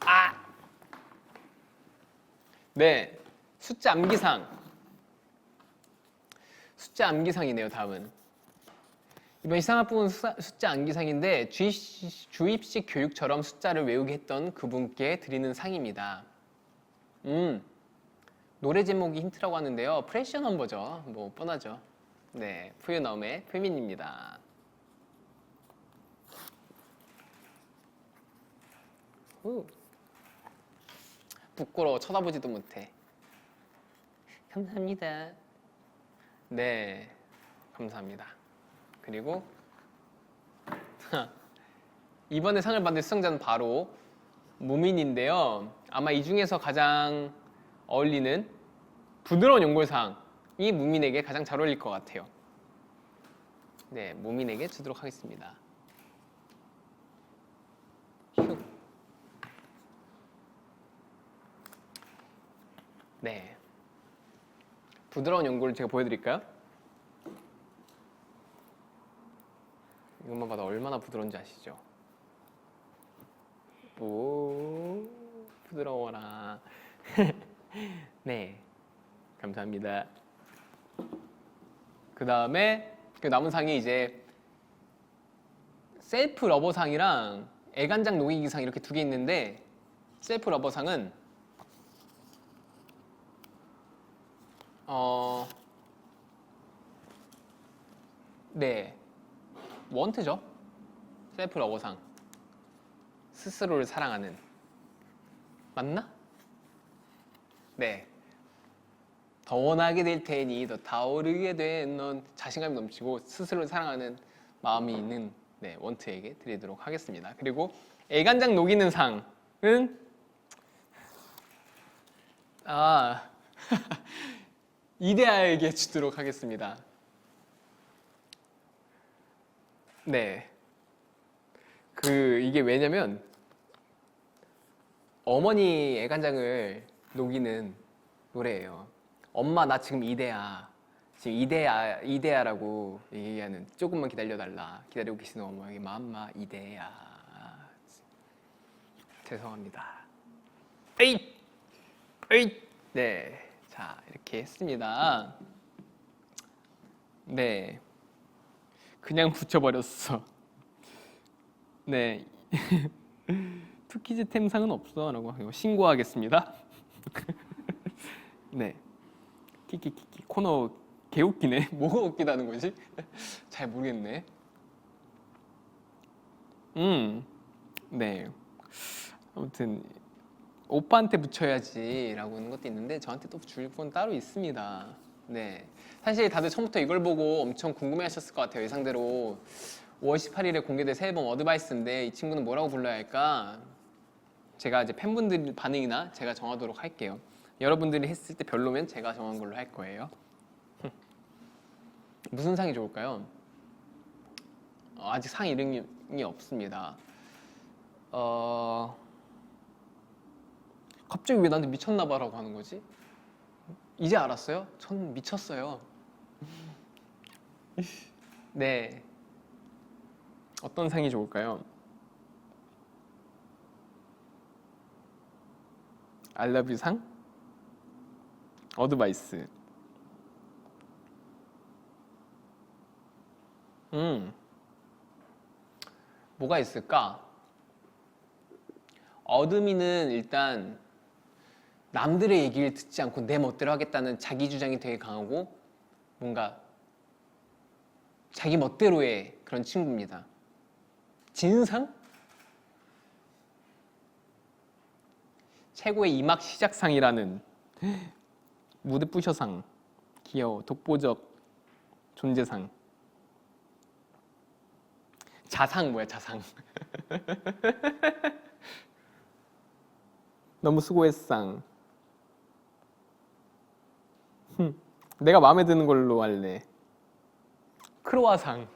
아! 네, 숫자 암기상. 숫자 암기상이네요. 다음은 이번 시상학부는 숫자 암기상인데 주입식 교육처럼 숫자를 외우게 했던 그분께 드리는 상입니다. 노래 제목이 힌트라고 하는데요. 프레셔 넘버죠. 뭐 뻔하죠. 네, 푸유넘의 푸민입니다. 부끄러워, 쳐다보지도 못해. 감사합니다. 네, 감사합니다. 그리고 이번에 상을 받을 수상자는 바로 무민인데요. 아마 이 중에서 가장 어울리는 부드러운 연골상이 무민에게 가장 잘 어울릴 것 같아요. 네, 무민에게 주도록 하겠습니다. 휴. 네, 부드러운 연골을 제가 보여드릴까요? 이것만 봐도 얼마나 부드러운지 아시죠? 오, 부드러워라. 네, 감사합니다. 그 다음에 그 남은 상이 이제 셀프 러버상이랑 애간장 녹이기상 이렇게 두 개 있는데, 셀프 러버상은 네, 원트죠. 셀프 러버상. 스스로를 사랑하는. 맞나? 네. 더 원하게 될 테니 더 타오르게 된 넌. 자신감이 넘치고 스스로를 사랑하는 마음이 있는, 네, 원트에게 드리도록 하겠습니다. 그리고 애간장 녹이는 상은 이데아에게 주도록 하겠습니다. 네. 이게 왜냐면 어머니 애간장을 녹이는 노래예요. 엄마 나 지금 이데아. 지금 이데아라고 얘기하는, 조금만 기다려달라. 기다리고 계시는 어머니 맘마 이데아. 죄송합니다. 에잇! 네. 자, 이렇게 했습니다. 네. 그냥 붙여버렸어. 네. 투키즈 템상은 없어 라고 신고하겠습니다. 네. 키키키키 코너 개웃기네. 뭐가 웃기다는 거지? 잘 모르겠네. 네. 아무튼 오빠한테 붙여야지라고 하는 것도 있는데 저한테 또 줄 건 따로 있습니다. 네. 사실 다들 처음부터 이걸 보고 엄청 궁금해하셨을 것 같아요. 예상대로 5월 18일에 공개될 새 앨범 어드바이스인데 이 친구는 뭐라고 불러야 할까? 제가 이제 팬분들 반응이나 제가 정하도록 할게요. 여러분들이 했을 때 별로면 제가 정한 걸로 할 거예요. 무슨 상이 좋을까요? 아직 상 이름이 없습니다. 갑자기 왜 나한테 미쳤나봐라고 하는 거지? 이제 알았어요? 전 미쳤어요. 네. 어떤 상이 좋을까요? I love you 상? 어드바이스. 뭐가 있을까? 어드미는 일단 남들의 얘기를 듣지 않고 내 멋대로 하겠다는 자기 주장이 되게 강하고 뭔가 자기 멋대로의 그런 친구입니다. 진상? 최고의 이막 시작상이라는 무대 부셔상, 귀여워, 독보적 존재상. 자상 뭐야 자상. 너무 수고했상. 내가 마음에 드는 걸로 할래. 크로아상.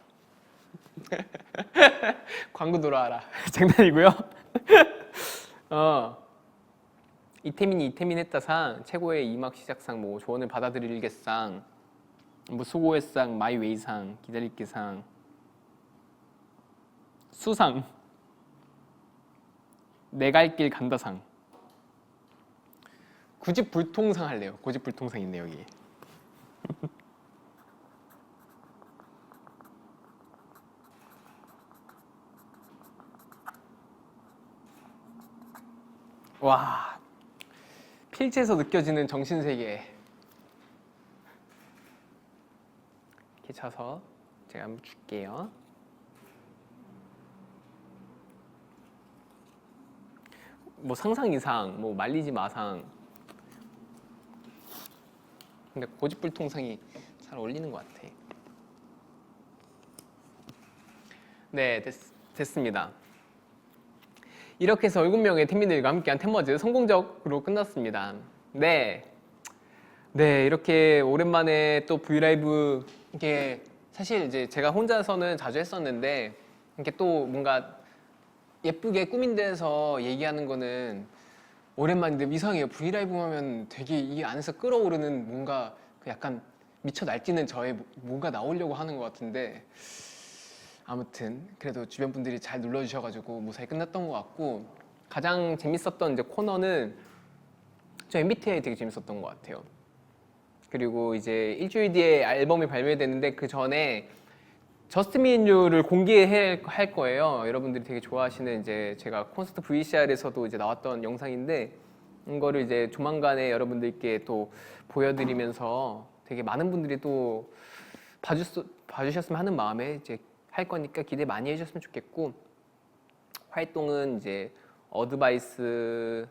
광고 돌아와라. 장난이고요. 이태민이 이태민했다상, 최고의 이막 시작상, 뭐 조언을 받아들일게상, 뭐 수고했상, 마이웨이상, 기다릴게상, 수상, 내 갈 길 간다상. 고집불통상 할래요. 고집불통상 있네 여기. 와, 필체에서 느껴지는 정신세계. 이렇게 쳐서 제가 한번 줄게요. 뭐 상상 이상, 뭐 말리지 마상. 근데 고집불통상이 잘 어울리는 것 같아. 네, 됐습니다. 이렇게 해서 7명의 팀민들과 함께한 템머즈 성공적으로 끝났습니다. 네, 이렇게 오랜만에 또 브이라이브, 이게 사실 이제 제가 혼자서는 자주 했었는데 이렇게 또 뭔가 예쁘게 꾸민 데서 얘기하는 거는 오랜만인데 이상해요. 브이라이브 하면 되게 이 안에서 끓어오르는 뭔가 그 약간 미쳐 날뛰는 저의 뭔가 나오려고 하는 것 같은데, 아무튼 그래도 주변 분들이 잘 눌러주셔가지고 무사히 끝났던 것 같고, 가장 재밌었던 이제 코너는 저 MBTI 되게 재밌었던 것 같아요. 그리고 이제 일주일 뒤에 앨범이 발매되는데 그 전에 저스트 미 앤 유를 공개할 거예요. 여러분들이 되게 좋아하시는 이제 제가 콘서트 VCR에서도 이제 나왔던 영상인데, 이거를 이제 조만간에 여러분들께 또 보여드리면서 되게 많은 분들이 또 봐주셨으면 하는 마음에 이제 할 거니까 기대 많이 해주셨으면 좋겠고, 활동은 이제 어드바이스를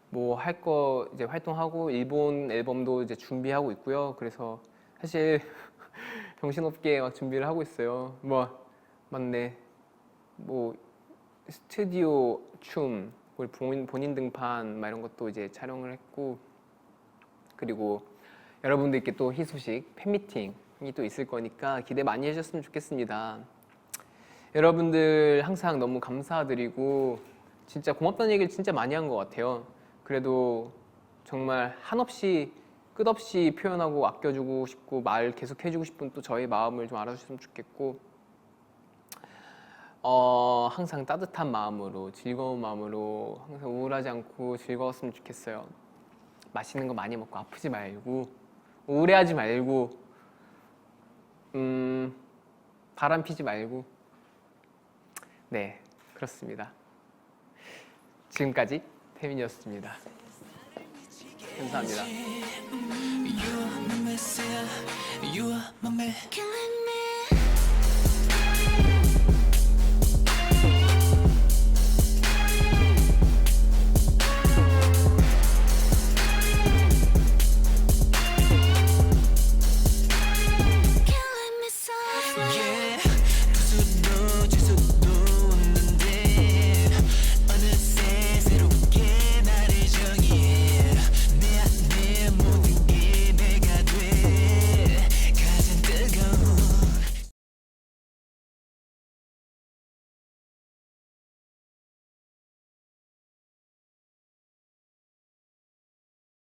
뭐 할 거 이제 활동하고 일본 앨범도 이제 준비하고 있고요. 그래서 사실 정신없게 막 준비를 하고 있어요. 뭐 맞네. 뭐 스튜디오 춤, 본인 등판 막 이런 것도 이제 촬영을 했고, 그리고 여러분들께 또 희소식 팬미팅이 또 있을 거니까 기대 많이 해주셨으면 좋겠습니다. 여러분들 항상 너무 감사드리고 진짜 고맙다는 얘기를 진짜 많이 한 것 같아요. 그래도 정말 한없이 끝없이 표현하고 아껴주고 싶고 말 계속 해주고 싶은 또 저의 마음을 좀 알아주셨으면 좋겠고, 항상 따뜻한 마음으로, 즐거운 마음으로, 항상 우울하지 않고 즐거웠으면 좋겠어요. 맛있는 거 많이 먹고 아프지 말고 우울해하지 말고 바람 피지 말고. 네, 그렇습니다. 지금까지 태민이었습니다. 감사합니다. You are my messiah. You are my man.